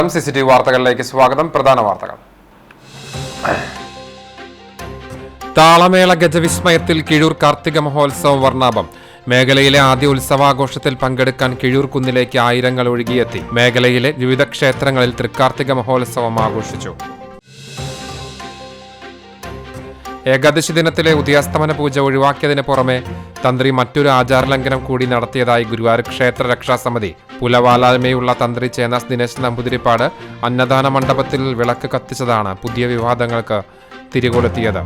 നമസ്കാരം. CCTV വാർത്തകളിലേക്ക് സ്വാഗതം. പ്രധാന വാർത്തകൾ. താളമേള ഗജവിസ്മയത്തിൽ കിഴൂർ കാർത്തിക മഹോത്സവം വർണ്ണാഭം. മേഖലയിലെ ആദ്യ ഉത്സവാഘോഷത്തിൽ പങ്കെടുക്കാൻ കിഴൂർ കുന്നിലേക്ക് ആയിരങ്ങൾ ഒഴുകിയെത്തി. മേഖലയിലെ വിവിധ ക്ഷേത്രങ്ങളിൽ തൃക്കാർത്തിക മഹോത്സവം ആഘോഷിച്ചു. ഏകാദശി ദിനത്തിലെ ഉദയാസ്തമന പൂജ ഒഴിവാക്കിയതിന് പുറമെ തന്ത്രി മറ്റൊരു ആചാരലംഘനം കൂടി നടത്തിയതായി ഗുരുവായൂർ ക്ഷേത്ര രക്ഷാസമിതി. പുലവാലായ്മയുള്ള തന്ത്രി ചേനാസ് ദിനേശ് നമ്പൂതിരിപ്പാട് അന്നദാന മണ്ഡപത്തിൽ വിളക്ക് കത്തിച്ചതാണ് പുതിയ വിവാദങ്ങൾക്ക് തിരികൊളുത്തിയത്.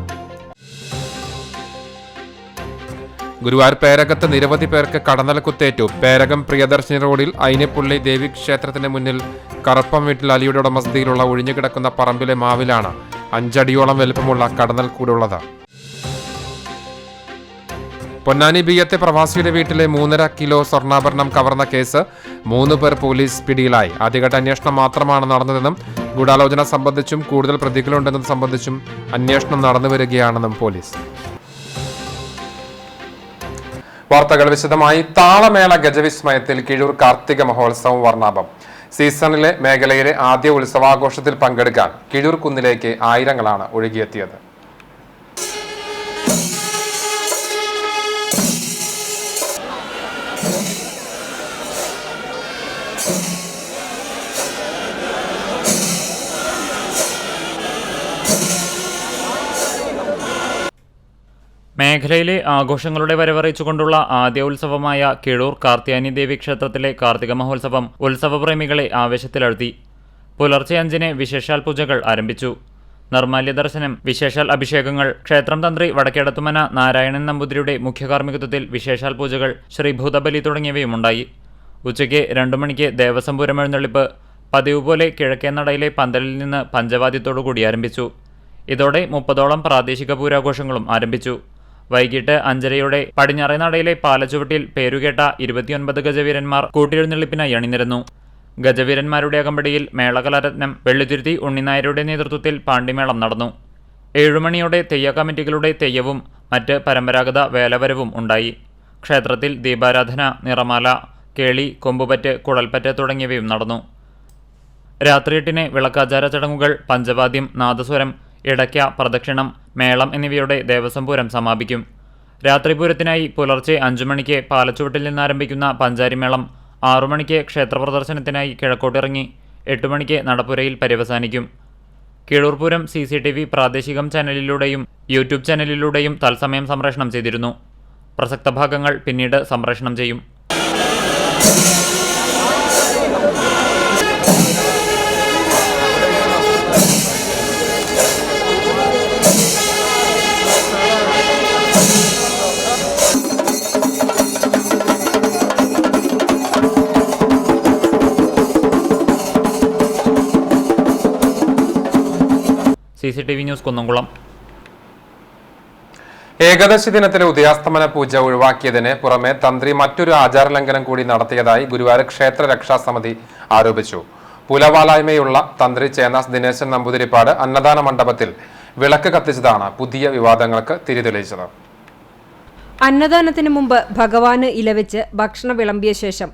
ഗുരുവായൂർ പേരകത്ത് നിരവധി പേർക്ക് കടന്നൽ കുത്തേറ്റു. പേരകം പ്രിയദർശിനി റോഡിൽ അയിനിപ്പുള്ളി ദേവി ക്ഷേത്രത്തിന് മുന്നിൽ കറുപ്പം വീട്ടിൽ അലിയുടെ ഉടമസ്ഥതയിലുള്ള ഒഴിഞ്ഞുകിടക്കുന്ന പറമ്പിലെ മാവിലാണ് 5 അടിയോളം വലുപ്പമുള്ള കടന്നൽ കൂടുള്ളത്. പൊന്നാനി ബിയത്തെ പ്രവാസിയുടെ വീട്ടിലെ 3.5 കിലോ സ്വർണ്ണാഭരണം കവർന്ന കേസ് 3 പേർ പോലീസ് പിടിയിലായി. ആദ്യഘട്ട അന്വേഷണം മാത്രമാണ് നടന്നതെന്നും ഗൂഢാലോചന സംബന്ധിച്ചും കൂടുതൽ പ്രതികളുണ്ടെന്നത് സംബന്ധിച്ചും അന്വേഷണം നടന്നുവരികയാണെന്നും പോലീസ്. വാർത്തകൾ വിശദമായി. താളമേള ഗജവിസ്മയത്തിൽ കിഴൂർ കാർത്തിക മഹോത്സവം വർണ്ണാഭം. സീസണിലെ മേഖലയിലെ ആദ്യ ഉത്സവാഘോഷത്തിൽ പങ്കെടുക്കാൻ കിഴൂർ കുന്നിലേക്ക് ആയിരങ്ങളാണ് ഒഴുകിയെത്തിയത്. മേഖലയിലെ ആഘോഷങ്ങളുടെ വരവറിയിച്ചുകൊണ്ടുള്ള ആദ്യ ഉത്സവമായ കിഴൂർ കാർത്യായനി ദേവി ക്ഷേത്രത്തിലെ കാർത്തിക മഹോത്സവം ഉത്സവപ്രേമികളെ ആവേശത്തിലാഴ്ത്തി. പുലർച്ചെ 5-ന് വിശേഷാൽ പൂജകൾ ആരംഭിച്ചു. നിർമാല്യ ദർശനം, വിശേഷാൽ അഭിഷേകങ്ങൾ, ക്ഷേത്രം തന്ത്രി വടക്കേടത്തുമന നാരായണൻ നമ്പൂതിരിയുടെ മുഖ്യകാർമ്മികത്വത്തിൽ വിശേഷാൽ പൂജകൾ, ശ്രീഭൂതബലി തുടങ്ങിയവയുമുണ്ടായി. ഉച്ചയ്ക്ക് 2 മണിക്ക് ദേവസംപൂരം എഴുന്നള്ളിപ്പ് പതിവ് പോലെ കിഴക്കേ നടയിലെ പന്തലിൽ നിന്ന് പഞ്ചവാദ്യത്തോടുകൂടി ആരംഭിച്ചു. ഇതോടെ 30ഓളം പ്രാദേശിക പൂരാഘോഷങ്ങളും ആരംഭിച്ചു. വൈകിട്ട് 5:30യോടെ പടിഞ്ഞാറേ നടയിലെ പാലച്ചുവട്ടിൽ പേരുകേട്ട 29 ഗജവീരന്മാർ കൂട്ടിയെഴുന്നള്ളിപ്പിനായി അണിനിരന്നു. ഗജവീരന്മാരുടെ അകമ്പടിയിൽ മേളകലാരത്നം വെള്ളിത്തിരുത്തി ഉണ്ണിനായരുടെ നേതൃത്വത്തിൽ പാണ്ടിമേളം നടന്നു. 7 മണിയോടെ തെയ്യ കമ്മിറ്റികളുടെ തെയ്യവും മറ്റ് പരമ്പരാഗത വേലവരവും ഉണ്ടായി. ക്ഷേത്രത്തിൽ ദീപാരാധന, നിറമാല, കേളി, കൊമ്പുപറ്റ്, കുഴൽപ്പറ്റ് തുടങ്ങിയവയും നടന്നു. രാത്രി 8-ന് വിളക്കാചാര ചടങ്ങുകൾ, പഞ്ചവാദ്യം, നാദസ്വരം, ഇടയ്ക്ക, പ്രദക്ഷിണം, മേളം എന്നിവയുടെ ദേവസംപൂരം സമാപിക്കും. രാത്രിപൂരത്തിനായി പുലർച്ചെ 5 മണിക്ക് പാലച്ചുവട്ടിൽ നിന്നാരംഭിക്കുന്ന പഞ്ചാരിമേളം 6 മണിക്ക് ക്ഷേത്രപ്രദർശനത്തിനായി കിഴക്കോട്ടിറങ്ങി 8 മണിക്ക് നടപ്പുരയിൽ പര്യവസാനിക്കും. കിഴൂർ പൂരം CCTV പ്രാദേശികം ചാനലിലൂടെയും യൂട്യൂബ് ചാനലിലൂടെയും തത്സമയം സംപ്രേഷണം ചെയ്തിരുന്നു. പ്രസക്ത ഭാഗങ്ങൾ പിന്നീട് സംപ്രേഷണം ചെയ്യും. CCTV news Kunnamkulam. ഏകാദശി ദിനത്തിലെ ഉദയാസ്തമന പൂജ ഒഴിവാക്കിയതിന് പുറമെ തന്ത്രി മറ്റൊരു ആചാരലംഘനം കൂടി നടത്തിയതായി ഗുരുവായൂർ ക്ഷേത്ര രക്ഷാസമിതി ആരോപിച്ചു. പുലവാലായ്മയുള്ള തന്ത്രി ചേനാസ് ദിനേശൻ നമ്പൂതിരിപ്പാട് അന്നദാന മണ്ഡപത്തിൽ വിളക്ക് കത്തിച്ചതാണ് പുതിയ വിവാദങ്ങൾക്ക് തിരിതെളിയിച്ചത്. അന്നദാനത്തിന് മുമ്പ് ഭഗവാന് ഇലവെച്ച് ഭക്ഷണം വിളമ്പിയ ശേഷം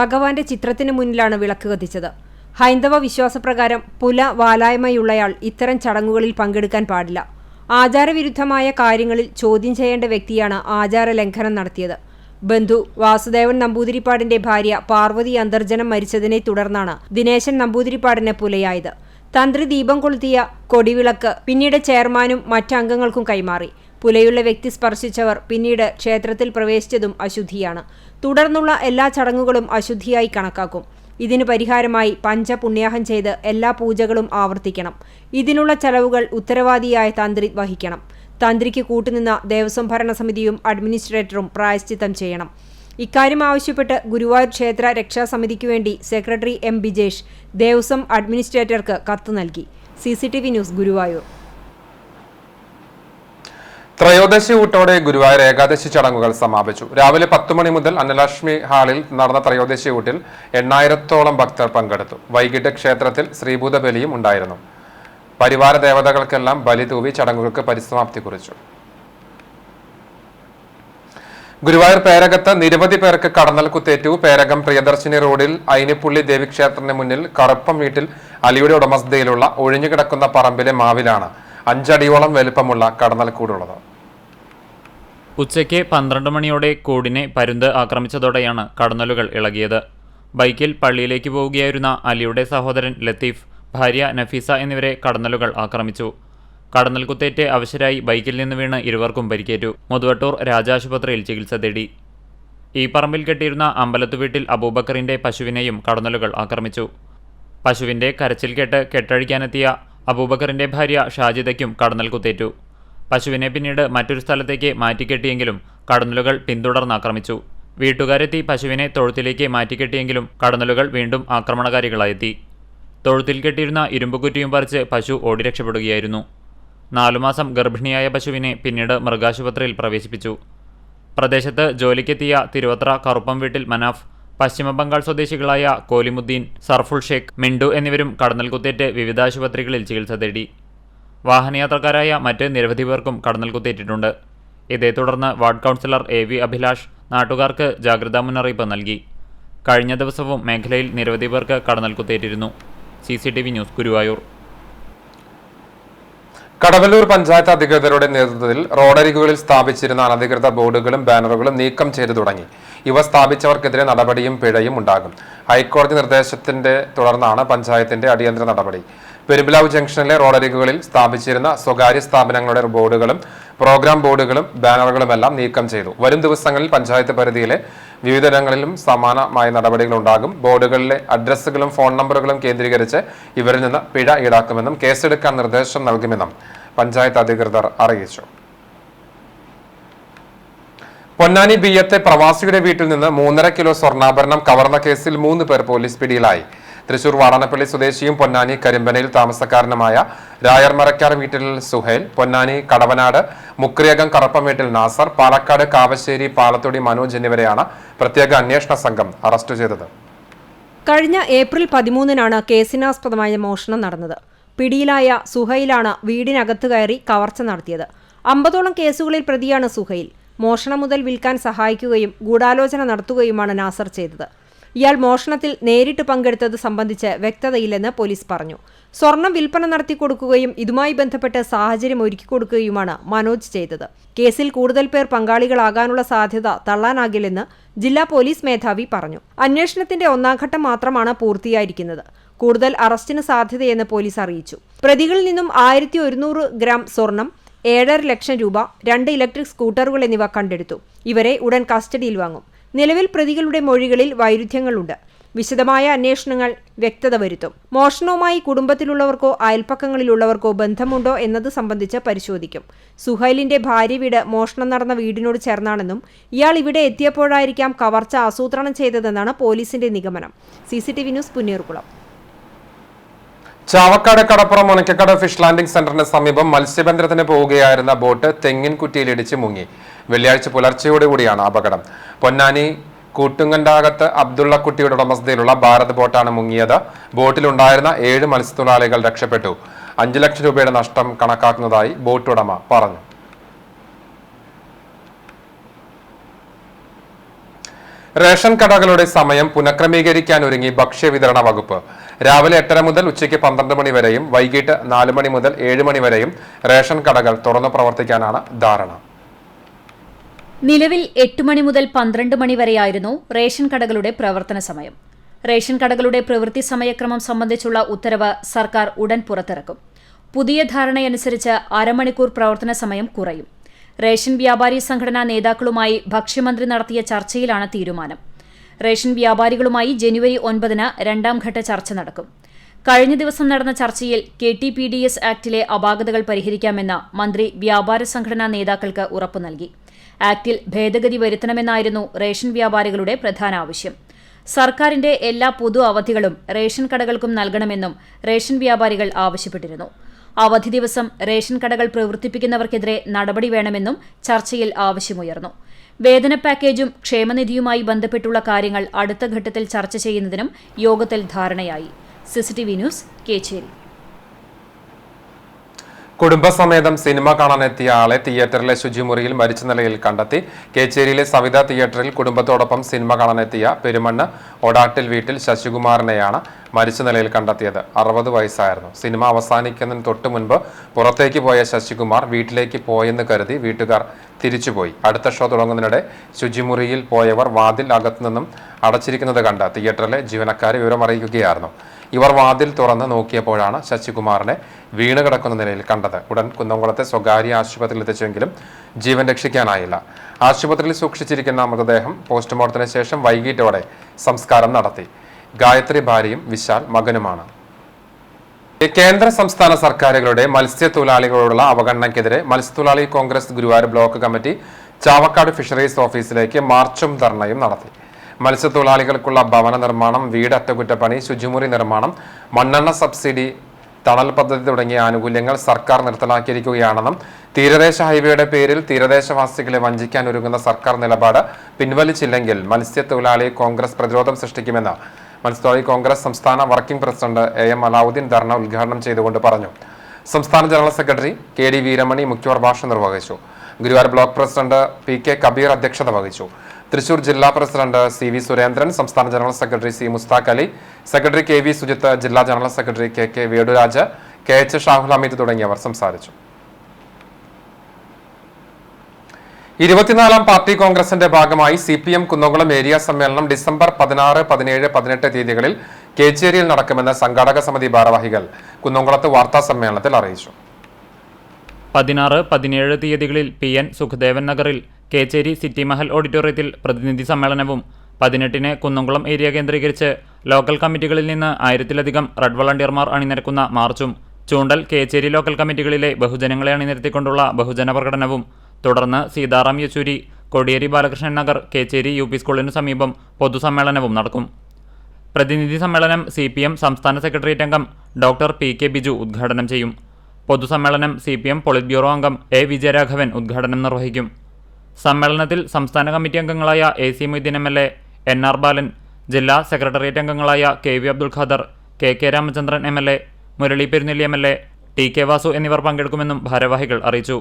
ഭഗവാന്റെ ചിത്രത്തിന് മുന്നിലാണ് വിളക്ക് കത്തിച്ചത്. ഹൈന്ദവ വിശ്വാസപ്രകാരം പുലവാലായ്മയുള്ളയാൾ ഇത്തരം ചടങ്ങുകളിൽ പങ്കെടുക്കാൻ പാടില്ല. ആചാരവിരുദ്ധമായ കാര്യങ്ങളിൽ ചോദ്യം ചെയ്യേണ്ട വ്യക്തിയാണ് ആചാരലംഘനം നടത്തിയത്. ബന്ധു വാസുദേവൻ നമ്പൂതിരിപ്പാടിന്റെ ഭാര്യ പാർവതി അന്തർജനം മരിച്ചതിനെ തുടർന്നാണ് ദിനേശൻ നമ്പൂതിരിപ്പാടിന് പുലയായത്. തന്ത്രി ദീപം കൊളുത്തിയ കൊടിവിളക്ക് പിന്നീട് ചെയർമാനും മറ്റംഗങ്ങൾക്കും കൈമാറി. പുലയുള്ള വ്യക്തി സ്പർശിച്ചവർ പിന്നീട് ക്ഷേത്രത്തിൽ പ്രവേശിച്ചതും അശുദ്ധിയാണ്. തുടർന്നുള്ള എല്ലാ ചടങ്ങുകളും അശുദ്ധിയായി കണക്കാക്കും. ഇതിനു പരിഹാരമായി പഞ്ചപുണ്യാഹം ചെയ്ത് എല്ലാ പൂജകളും ആവർത്തിക്കണം. ഇതിനുള്ള ചെലവുകൾ ഉത്തരവാദിയായ തന്ത്രി വഹിക്കണം. തന്ത്രിക്ക് കൂട്ടുനിന്ന ദേവസ്വം ഭരണസമിതിയും അഡ്മിനിസ്ട്രേറ്ററും പ്രായശ്ചിത്തം ചെയ്യണം. ഇക്കാര്യം ആവശ്യപ്പെട്ട് ഗുരുവായൂർ ക്ഷേത്ര രക്ഷാസമിതിക്കു വേണ്ടി സെക്രട്ടറി M. ബിജേഷ് ദേവസ്വം അഡ്മിനിസ്ട്രേറ്റർക്ക് കത്ത് നൽകി. CCTV news Guruvayur. ത്രയോദശി ഊട്ടോടെ ഗുരുവായൂർ ഏകാദശി ചടങ്ങുകൾ സമാപിച്ചു. രാവിലെ 10 മണി മുതൽ അന്നലക്ഷ്മി ഹാളിൽ നടന്ന ത്രയോദശി ഊട്ടിൽ 8000-ഓളം ഭക്തർ പങ്കെടുത്തു. വൈകിട്ട് ക്ഷേത്രത്തിൽ ശ്രീഭൂതബലിയും ഉണ്ടായിരുന്നു. പരിവാര ദേവതകൾക്കെല്ലാം ബലി തൂവി ചടങ്ങുകൾക്ക് പരിസമാപ്തി കുറിച്ചു. ഗുരുവായൂർ പേരകത്ത് നിരവധി പേർക്ക് കടന്നൽ കുത്തേറ്റു. പേരകം പ്രിയദർശിനി റോഡിൽ അയിനിപ്പുള്ളി ദേവീക്ഷേത്രത്തിന് മുന്നിൽ കറുപ്പം വീട്ടിൽ അലിയുടെ ഉടമസ്ഥതയിലുള്ള ഒഴിഞ്ഞുകിടക്കുന്ന പറമ്പിലെ മാവിലാണ് 5 അടിയോളം വലുപ്പമുള്ള കടന്നൽ കൂടുള്ളത്. ഉച്ചയ്ക്ക് 12 മണിയോടെ കൂടിനെ പരുന്ത് ആക്രമിച്ചതോടെയാണ് കടന്നലുകൾ ഇളകിയത്. ബൈക്കിൽ പള്ളിയിലേക്ക് പോവുകയായിരുന്ന അലിയുടെ സഹോദരൻ ലത്തീഫ്, ഭാര്യ നഫീസ എന്നിവരെ കടന്നലുകൾ ആക്രമിച്ചു. കടന്നൽ കുത്തേറ്റ് അവശരായി ബൈക്കിൽ നിന്ന് വീണ് ഇരുവർക്കും പരിക്കേറ്റു. മുതുവട്ടൂർ രാജാശുപത്രിയിൽ ചികിത്സ തേടി. ഈ പറമ്പിൽ കെട്ടിയിരുന്ന അമ്പലത്തു വീട്ടിൽ അബൂബക്കറിന്റെ പശുവിനെയും കടന്നലുകൾ ആക്രമിച്ചു. പശുവിന്റെ കരച്ചിൽ കേട്ട് കെട്ടഴിക്കാനെത്തിയ അബൂബക്കറിന്റെ ഭാര്യ ഷാജിദയ്ക്കും കടന്നൽ കുത്തേറ്റു. പശുവിനെ പിന്നീട് മറ്റൊരു സ്ഥലത്തേക്ക് മാറ്റിക്കെട്ടിയെങ്കിലും കടന്നലുകൾ പിന്തുടർന്ന് ആക്രമിച്ചു. വീട്ടുകാരെത്തി പശുവിനെ തൊഴുത്തിലേക്ക് മാറ്റിക്കെട്ടിയെങ്കിലും കടന്നലുകൾ വീണ്ടും ആക്രമണകാരികളായെത്തി. തൊഴുത്തിൽ കെട്ടിയിരുന്ന ഇരുമ്പുകുറ്റിയും പറിച്ച് പശു ഓടി രക്ഷപ്പെടുകയായിരുന്നു. 4 മാസം ഗർഭിണിയായ പശുവിനെ പിന്നീട് മൃഗാശുപത്രിയിൽ പ്രവേശിപ്പിച്ചു. പ്രദേശത്ത് ജോലിക്കെത്തിയ തിരുവത്ര കറുപ്പം വീട്ടിൽ മനാഫ്, പശ്ചിമബംഗാൾ സ്വദേശികളായ കോലിമുദ്ദീൻ, സർഫുൾ ഷേഖ്, മിണ്ടു എന്നിവരും കടന്നൽ കുത്തേറ്റ് വിവിധ ആശുപത്രികളിൽ ചികിത്സ തേടി. വാഹനയാത്രക്കാരായ മറ്റ് നിരവധി പേർക്കും കടന്നൽ കുത്തേറ്റിട്ടുണ്ട്. ഇതേ തുടർന്ന് വാർഡ് കൗൺസിലർ AV അഭിലാഷ് നാട്ടുകാർക്ക് ജാഗ്രതാ മുന്നറിയിപ്പ് നൽകി. കഴിഞ്ഞ ദിവസവും മേഖലയിൽ നിരവധി പേർക്ക് കടന്നൽ കുത്തേറ്റിരുന്നു. CCTV news, Guruvayur. കടവല്ലൂർ പഞ്ചായത്ത് അധികൃതരുടെ നേതൃത്വത്തിൽ റോഡരികുകളിൽ സ്ഥാപിച്ചിരുന്ന അനധികൃത ബോർഡുകളും ബാനറുകളും നീക്കം ചെയ്തു തുടങ്ങി. ഇവ സ്ഥാപിച്ചവർക്കെതിരെ നടപടിയും പിഴയും ഉണ്ടാകും. ഹൈക്കോടതി നിർദ്ദേശത്തിന്റെ തുടർന്നാണ് പഞ്ചായത്തിന്റെ അടിയന്തര നടപടി. പെരുമ്പിലാവ് ജംഗ്ഷനിലെ റോഡരികുകളിൽ സ്ഥാപിച്ചിരുന്ന സ്വകാര്യ സ്ഥാപനങ്ങളുടെ ബോർഡുകളും പ്രോഗ്രാം ബോർഡുകളും ബാനറുകളുമെല്ലാം നീക്കം ചെയ്തു. വരും ദിവസങ്ങളിൽ പഞ്ചായത്ത് പരിധിയിലെ വിവിധയിടങ്ങളിലും സമാനമായ നടപടികൾ ഉണ്ടാകും. ബോർഡുകളിലെ അഡ്രസ്സുകളും ഫോൺ നമ്പറുകളും കേന്ദ്രീകരിച്ച് ഇവരിൽ നിന്ന് പിഴ ഈടാക്കുമെന്നും കേസെടുക്കാൻ നിർദ്ദേശം നൽകുമെന്നും പഞ്ചായത്ത് അധികൃതർ അറിയിച്ചു. പൊന്നാനി ബിയ്യത്തെ പ്രവാസിയുടെ വീട്ടിൽ നിന്ന് 3.5 കിലോ സ്വർണ്ണാഭരണം കവർന്ന കേസിൽ 3 പേർ പോലീസ് പിടിയിലായി. തൃശൂർ വാടാനപ്പള്ളി സ്വദേശിയും പൊന്നാനി കരിമ്പനയിൽ താമസക്കാരനുമായ രായർമരക്കാർ വീട്ടിൽ സുഹേൽ, പൊന്നാനി കടവനാട് മുക്രിയകം കറപ്പം വീട്ടിൽ നാസർ, പാലക്കാട് കാവശ്ശേരി പാലത്തൊടി മനോജ് എന്നിവരെയാണ് പ്രത്യേക അന്വേഷണ സംഘം അറസ്റ്റ് ചെയ്തത്. കഴിഞ്ഞ ഏപ്രിൽ 13-നാണ് കേസിനാസ്പദമായ മോഷണം നടന്നത്. പിടിയിലായ സുഹൈലാണ് വീടിനകത്ത് കയറി കവർച്ച നടത്തിയത്. 50ഓളം കേസുകളിൽ പ്രതിയാണ് സുഹൈൽ. മോഷണം മുതൽ വിൽക്കാൻ സഹായിക്കുകയും ഗൂഢാലോചന നടത്തുകയുമാണ് നാസർ ചെയ്തത്. ഇയാൾ മോഷണത്തിൽ നേരിട്ട് പങ്കെടുത്തത് സംബന്ധിച്ച് വ്യക്തതയില്ലെന്ന് പോലീസ് പറഞ്ഞു. സ്വർണം വിൽപ്പന നടത്തിക്കൊടുക്കുകയും ഇതുമായി ബന്ധപ്പെട്ട് സാഹചര്യം ഒരുക്കിക്കൊടുക്കുകയുമാണ് മനോജ് ചെയ്തത്. കേസിൽ കൂടുതൽ പേർ പങ്കാളികളാകാനുള്ള സാധ്യത തള്ളാനാകില്ലെന്ന് ജില്ലാ പോലീസ് മേധാവി പറഞ്ഞു. അന്വേഷണത്തിന്റെ 1ാം ഘട്ടം മാത്രമാണ് പൂർത്തിയായിരിക്കുന്നത്. കൂടുതൽ അറസ്റ്റിന് സാധ്യതയെന്ന് പോലീസ് അറിയിച്ചു. പ്രതികളിൽ നിന്നും 1100 ഗ്രാം സ്വർണം, 7.5 ലക്ഷം രൂപ, 2 ഇലക്ട്രിക് സ്കൂട്ടറുകൾ എന്നിവ കണ്ടെടുത്തു. ഇവരെ ഉടൻ കസ്റ്റഡിയിൽ വാങ്ങും. നിലവിൽ പ്രതികളുടെ മൊഴികളിൽ വൈരുദ്ധ്യങ്ങളുണ്ട്. വിശദമായ അന്വേഷണങ്ങൾ വ്യക്തത വരുത്തും. മോഷണവുമായി കുടുംബത്തിലുള്ളവർക്കോ അയൽപ്പക്കങ്ങളിലുള്ളവർക്കോ ബന്ധമുണ്ടോ എന്നത് സംബന്ധിച്ച് പരിശോധിക്കും. സുഹൈലിന്റെ ഭാര്യ വീട് മോഷണം നടന്ന വീടിനോട് ചേർന്നാണെന്നും ഇയാൾ ഇവിടെ എത്തിയപ്പോഴായിരിക്കാം കവർച്ച ആസൂത്രണം ചെയ്തതെന്നാണ് പോലീസിന്റെ നിഗമനം. CCTV news, Punnerkulam. ചാവക്കാട് കടപ്പുറം മുനക്കക്കട ഫിഷ് ലാൻഡിംഗ് സെന്ററിന് സമീപം മത്സ്യബന്ധനത്തിന് പോവുകയായിരുന്ന ബോട്ട് തെങ്ങിൻ കുറ്റിയിലിടിച്ച് മുങ്ങി. വെള്ളിയാഴ്ച പുലർച്ചയോടുകൂടിയാണ് അപകടം. പൊന്നാനി കൂട്ടുങ്ങണ്ടാകത്ത് അബ്ദുള്ളക്കുട്ടിയുടെ ഉടമസ്ഥതയിലുള്ള ഭാരത് ബോട്ടാണ് മുങ്ങിയത്. ബോട്ടിലുണ്ടായിരുന്ന 7 മത്സ്യത്തൊഴിലാളികൾ രക്ഷപ്പെട്ടു. 5 ലക്ഷം രൂപയുടെ നഷ്ടം കണക്കാക്കുന്നതായി ബോട്ട് ഉടമ പറഞ്ഞു. റേഷൻ കടകളുടെ സമയം പുനഃക്രമീകരിക്കാൻ ഒരുങ്ങി ഭക്ഷ്യവിതരണ വകുപ്പ്. രാവിലെ 8:30 മുതൽ ഉച്ചയ്ക്ക് 12 മണി വരെയും വൈകിട്ട് 4 മണി മുതൽ 7 മണി വരെയും റേഷൻ കടകൾ തുറന്നു പ്രവർത്തിക്കാനാണ് ധാരണ. നിലവിൽ 8 മണി മുതൽ 12 മണി വരെയായിരുന്നു റേഷൻ കടകളുടെ പ്രവർത്തന സമയം. റേഷൻ കടകളുടെ പ്രവൃത്തി സമയക്രമം സംബന്ധിച്ചുള്ള ഉത്തരവ് സർക്കാർ ഉടൻ പുറത്തിറക്കും. പുതിയ ധാരണയനുസരിച്ച് അരമണിക്കൂർ പ്രവർത്തന സമയം കുറയും. റേഷൻ വ്യാപാരി സംഘടനാ നേതാക്കളുമായി ഭക്ഷ്യമന്ത്രി നടത്തിയ ചർച്ചയിലാണ് തീരുമാനം. റേഷൻ വ്യാപാരികളുമായി ജനുവരി 9-ന് 2ാം ഘട്ട ചർച്ച നടക്കും. കഴിഞ്ഞ ദിവസം നടന്ന ചർച്ചയിൽ KTPDS ആക്ടിലെ അപാകതകൾ പരിഹരിക്കാമെന്ന് മന്ത്രി വ്യാപാര സംഘടനാ നേതാക്കൾക്ക് ഉറപ്പു നൽകി. ആക്ടിൽ ഭേദഗതി വരുത്തണമെന്നായിരുന്നു റേഷൻ വ്യാപാരികളുടെ പ്രധാന ആവശ്യം. സർക്കാരിന്റെ എല്ലാ പൊതു അവധികളും റേഷൻ കടകൾക്കും നൽകണമെന്നും റേഷൻ വ്യാപാരികൾ ആവശ്യപ്പെട്ടിരുന്നു. അവധി ദിവസം റേഷൻ കടകൾ പ്രവർത്തിപ്പിക്കുന്നവർക്കെതിരെ നടപടി വേണമെന്നും ചർച്ചയിൽ ആവശ്യമുയർന്നു. വേതന പാക്കേജും ക്ഷേമനിധിയുമായി ബന്ധപ്പെട്ടുള്ള കാര്യങ്ങൾ അടുത്ത ഘട്ടത്തിൽ ചർച്ച ചെയ്യുന്നതിനും യോഗത്തിൽ ധാരണയായി. CCTV news, Kecheri. കുടുംബസമേതം സിനിമ കാണാനെത്തിയ ആളെ തിയേറ്ററിലെ ശുചിമുറിയിൽ മരിച്ച നിലയിൽ കണ്ടെത്തി. കേച്ചേരിയിലെ സവിത തിയേറ്ററിൽ കുടുംബത്തോടൊപ്പം സിനിമ കാണാനെത്തിയ പെരുമണ്ണ് ഒടാട്ടിൽ വീട്ടിൽ ശശികുമാറിനെയാണ് മരിച്ച നിലയിൽ കണ്ടെത്തിയത്. 60 വയസ്സായിരുന്നു. സിനിമ അവസാനിക്കുന്നതിന് തൊട്ടു മുൻപ് പുറത്തേക്ക് പോയ ശശികുമാർ വീട്ടിലേക്ക് പോയെന്ന് കരുതി വീട്ടുകാർ തിരിച്ചുപോയി. അടുത്ത ഷോ തുടങ്ങുന്നതിനിടെ ശുചിമുറിയിൽ പോയവർ വാതിൽ അകത്തുനിന്നും അടച്ചിരിക്കുന്നത് കണ്ട് തിയേറ്ററിലെ ജീവനക്കാരെ വിവരമറിയിക്കുകയായിരുന്നു. ഇവർ വാതിൽ തുറന്ന് നോക്കിയപ്പോഴാണ് ശശികുമാറിനെ വീണ് കിടക്കുന്ന നിലയിൽ കണ്ടത്. ഉടൻ കുന്നംകുളത്തെ സ്വകാര്യ ആശുപത്രിയിൽ എത്തിച്ചെങ്കിലും ജീവൻ രക്ഷിക്കാനായില്ല. ആശുപത്രിയിൽ സൂക്ഷിച്ചിരിക്കുന്ന മൃതദേഹം പോസ്റ്റ്മോർട്ടത്തിന് ശേഷം വൈകിട്ടോടെ സംസ്കാരം നടത്തി. ഗായത്രി ഭാര്യയും വിശാൽ മകനുമാണ്. കേന്ദ്ര സംസ്ഥാന സർക്കാരുകളുടെ മത്സ്യത്തൊഴിലാളികളോടുള്ള അവഗണനയ്ക്കെതിരെ മത്സ്യത്തൊഴിലാളി Congress Guruvayur block committee Chavakkad fisheries ഓഫീസിലേക്ക് മാർച്ചും ധർണയും നടത്തി. മത്സ്യത്തൊഴിലാളികൾക്കുള്ള ഭവന നിർമ്മാണം, വീട് അറ്റകുറ്റപ്പണി, ശുചിമുറി നിർമ്മാണം, മണ്ണെണ്ണ സബ്സിഡി, തണൽ പദ്ധതി തുടങ്ങിയ ആനുകൂല്യങ്ങൾ സർക്കാർ നിർത്തലാക്കിയിരിക്കുകയാണെന്നും തീരദേശ ഹൈവേയുടെ പേരിൽ തീരദേശവാസികളെ വഞ്ചിക്കാൻ ഒരുങ്ങുന്ന സർക്കാർ നിലപാട് പിൻവലിച്ചില്ലെങ്കിൽ മത്സ്യത്തൊഴിലാളി കോൺഗ്രസ് പ്രതിരോധം സൃഷ്ടിക്കുമെന്ന് മത്സ്യത്തൊഴിലാളി കോൺഗ്രസ് സംസ്ഥാന വർക്കിംഗ് പ്രസിഡന്റ് AM അലാവുദ്ദീൻ ധർണ ഉദ്ഘാടനം ചെയ്തുകൊണ്ട് പറഞ്ഞു. സംസ്ഥാന ജനറൽ സെക്രട്ടറി KD വീരമണി മുഖ്യപ്രഭാഷണം നിർവഹിച്ചു. Guruvayur block president PK Kabeer അധ്യക്ഷത വഹിച്ചു. തൃശൂർ ജില്ലാ പ്രസിഡന്റ് CV സുരേന്ദ്രൻ, സംസ്ഥാന general secretary C Musthaq Ali, secretary KV Sujith, ജില്ലാ general secretary KK Veduraj, KH Shahul Hameed തുടങ്ങിയവർ സംസാരിച്ചു. 24ാം പാർട്ടി കോൺഗ്രസിന്റെ ഭാഗമായി CPM കുന്നംകുളം ഏരിയ സമ്മേളനം ഡിസംബർ 16, 17, 18 തീയതികളിൽ കേച്ചേരിയിൽ നടക്കുമെന്ന് സംഘാടക സമിതി ഭാരവാഹികൾ കുന്നംകുളത്ത് വാർത്താ സമ്മേളനത്തിൽ അറിയിച്ചു. 16, 17 തീയതികളിൽ PN സുഖദേവൻ നഗറിൽ കേച്ചേരി സിറ്റി മഹൽ ഓഡിറ്റോറിയത്തിൽ പ്രതിനിധി സമ്മേളനവും 18-ന് കുന്നംകുളം ഏരിയ കേന്ദ്രീകരിച്ച് ലോക്കൽ കമ്മിറ്റികളിൽ നിന്ന് 1000-ലധികം റെഡ് വളണ്ടിയർമാർ അണിനിരക്കുന്ന മാർച്ചും, ചൂണ്ടൽ കേച്ചേരി ലോക്കൽ കമ്മിറ്റികളിലെ ബഹുജനങ്ങളെ അണിനിരത്തിക്കൊണ്ടുള്ള ബഹുജന പ്രകടനവും, തുടർന്ന് സീതാറാം യെച്ചൂരി കോടിയേരി ബാലകൃഷ്ണൻ നഗർ കേച്ചേരി UP സ്കൂളിനു സമീപം പൊതുസമ്മേളനവും നടക്കും. പ്രതിനിധി സമ്മേളനം CPM സംസ്ഥാന സെക്രട്ടേറിയറ്റ് അംഗം ഡോക്ടർ PK ബിജു ഉദ്ഘാടനം ചെയ്യും. പൊതുസമ്മേളനം CPM പോളിറ്റ് ബ്യൂറോ അംഗം A വിജയരാഘവൻ ഉദ്ഘാടനം നിർവഹിക്കും. സമ്മേളനത്തിൽ സംസ്ഥാന കമ്മിറ്റി അംഗങ്ങളായ AC മൊയ്തീൻ MLA, NR ബാലൻ, ജില്ലാ സെക്രട്ടേറിയറ്റ് അംഗങ്ങളായ KV Abdul Khader, KK Ramachandran MLA, Murali Perunnelli MLA, TK Vasu എന്നിവർ പങ്കെടുക്കുമെന്നും ഭാരവാഹികൾ അറിയിച്ചു.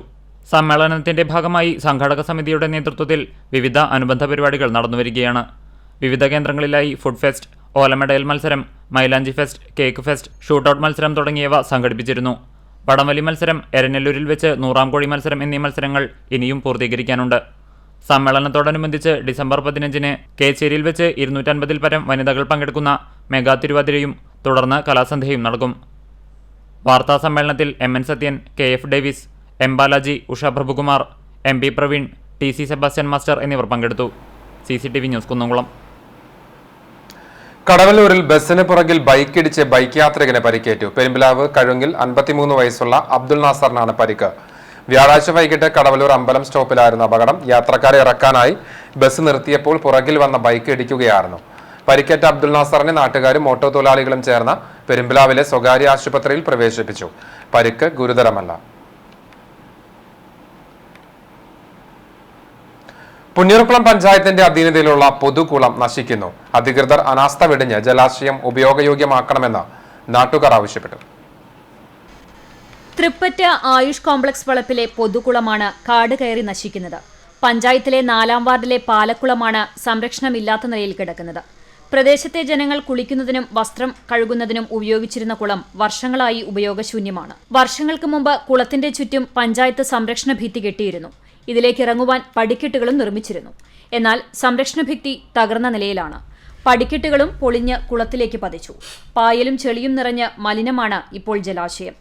സമ്മേളനത്തിന്റെ ഭാഗമായി സംഘാടക സമിതിയുടെ നേതൃത്വത്തിൽ വിവിധ അനുബന്ധ പരിപാടികൾ നടന്നുവരികയാണ്. വിവിധ കേന്ദ്രങ്ങളിലായി ഫുഡ് ഫെസ്റ്റ്, ഓലമെഡയൽ മത്സരം, മൈലാഞ്ചി ഫെസ്റ്റ്, കേക്ക് ഫെസ്റ്റ്, ഷൂട്ടൌട്ട് മത്സരം തുടങ്ങിയവ സംഘടിപ്പിച്ചിരുന്നു. വടംവലി മത്സരം, എരനെല്ലൂരിൽ വെച്ച് 100-ാം കോഴി മത്സരം എന്നീ മത്സരങ്ങൾ ഇനിയും പൂർത്തീകരിക്കാനുണ്ട്. സമ്മേളനത്തോടനുബന്ധിച്ച് ഡിസംബർ 15-ന് കേച്ചേരിയിൽ വെച്ച് 250-ൽ പരം വനിതകൾ പങ്കെടുക്കുന്ന മെഗാ തിരുവാതിരയും തുടർന്ന് കലാസന്ധ്യയും നടക്കും. വാർത്താ സമ്മേളനത്തിൽ MN Sathyan, KF Davis, M Balaji, Usha Prabhukumar, MP Praveen, TC Sebastian master എന്നിവർ പങ്കെടുത്തു. CCTV news Kunnamkulam. കടവല്ലൂരിൽ ബസ്സിന് പുറകിൽ ബൈക്കിടിച്ച് ബൈക്ക് യാത്രികന് പരിക്കേറ്റു. പെരുമ്പിലാവ് കഴുങ്ങിൽ 53 വയസ്സുള്ള അബ്ദുൽ നാസറിനാണ് പരിക്ക്. വ്യാഴാഴ്ച വൈകിട്ട് കടവല്ലൂർ അമ്പലം സ്റ്റോപ്പിലായിരുന്നു അപകടം. യാത്രക്കാരെ ഇറക്കാനായി ബസ് നിർത്തിയപ്പോൾ പുറകിൽ വന്ന ബൈക്ക് ഇടിക്കുകയായിരുന്നു. പരിക്കേറ്റ അബ്ദുൽ നാസറിനെ നാട്ടുകാരും ഓട്ടോ തൊഴിലാളികളും ചേർന്ന് പെരുമ്പിലാവിലെ സ്വകാര്യ ആശുപത്രിയിൽ പ്രവേശിപ്പിച്ചു. പരിക്ക് ഗുരുതരമല്ല. പുന്നൂർക്കുളം പഞ്ചായത്തിന്റെ അധീനതയിലുള്ള പൊതുകുളം നശിക്കുന്നു. അധികൃതർ അനാസ്ഥ വെടിഞ്ഞ് ജലാശയം ഉപയോഗയോഗ്യമാക്കണമെന്ന് നാട്ടുകാർ ആവശ്യപ്പെട്ടു. തൃപ്പറ്റ ആയുഷ് കോംപ്ലക്സ് വളപ്പിലെ പൊതുകുളമാണ് കാട് കയറി നശിക്കുന്നത്. പഞ്ചായത്തിലെ 4-ാം വാർഡിലെ പാലക്കുളമാണ് സംരക്ഷണമില്ലാത്ത നിലയിൽ കിടക്കുന്നത്. പ്രദേശത്തെ ജനങ്ങൾ കുളിക്കുന്നതിനും വസ്ത്രം കഴുകുന്നതിനും ഉപയോഗിച്ചിരുന്ന കുളം വർഷങ്ങളായി ഉപയോഗശൂന്യമാണ്. വർഷങ്ങൾക്ക് മുമ്പ് കുളത്തിന്റെ ചുറ്റും പഞ്ചായത്ത് സംരക്ഷണ ഭിത്തി കെട്ടിയിരുന്നു. ഇതിലേക്ക് ഇറങ്ങുവാൻ പടിക്കെട്ടുകളും നിർമ്മിച്ചിരുന്നു. എന്നാൽ സംരക്ഷണ ഭിത്തി തകർന്ന നിലയിലാണ്. പടിക്കെട്ടുകളും പൊളിഞ്ഞ് കുളത്തിലേക്ക് പതിച്ചു. പായലും ചെളിയും നിറഞ്ഞ് മലിനമാണ് ഇപ്പോൾ ജലാശയം.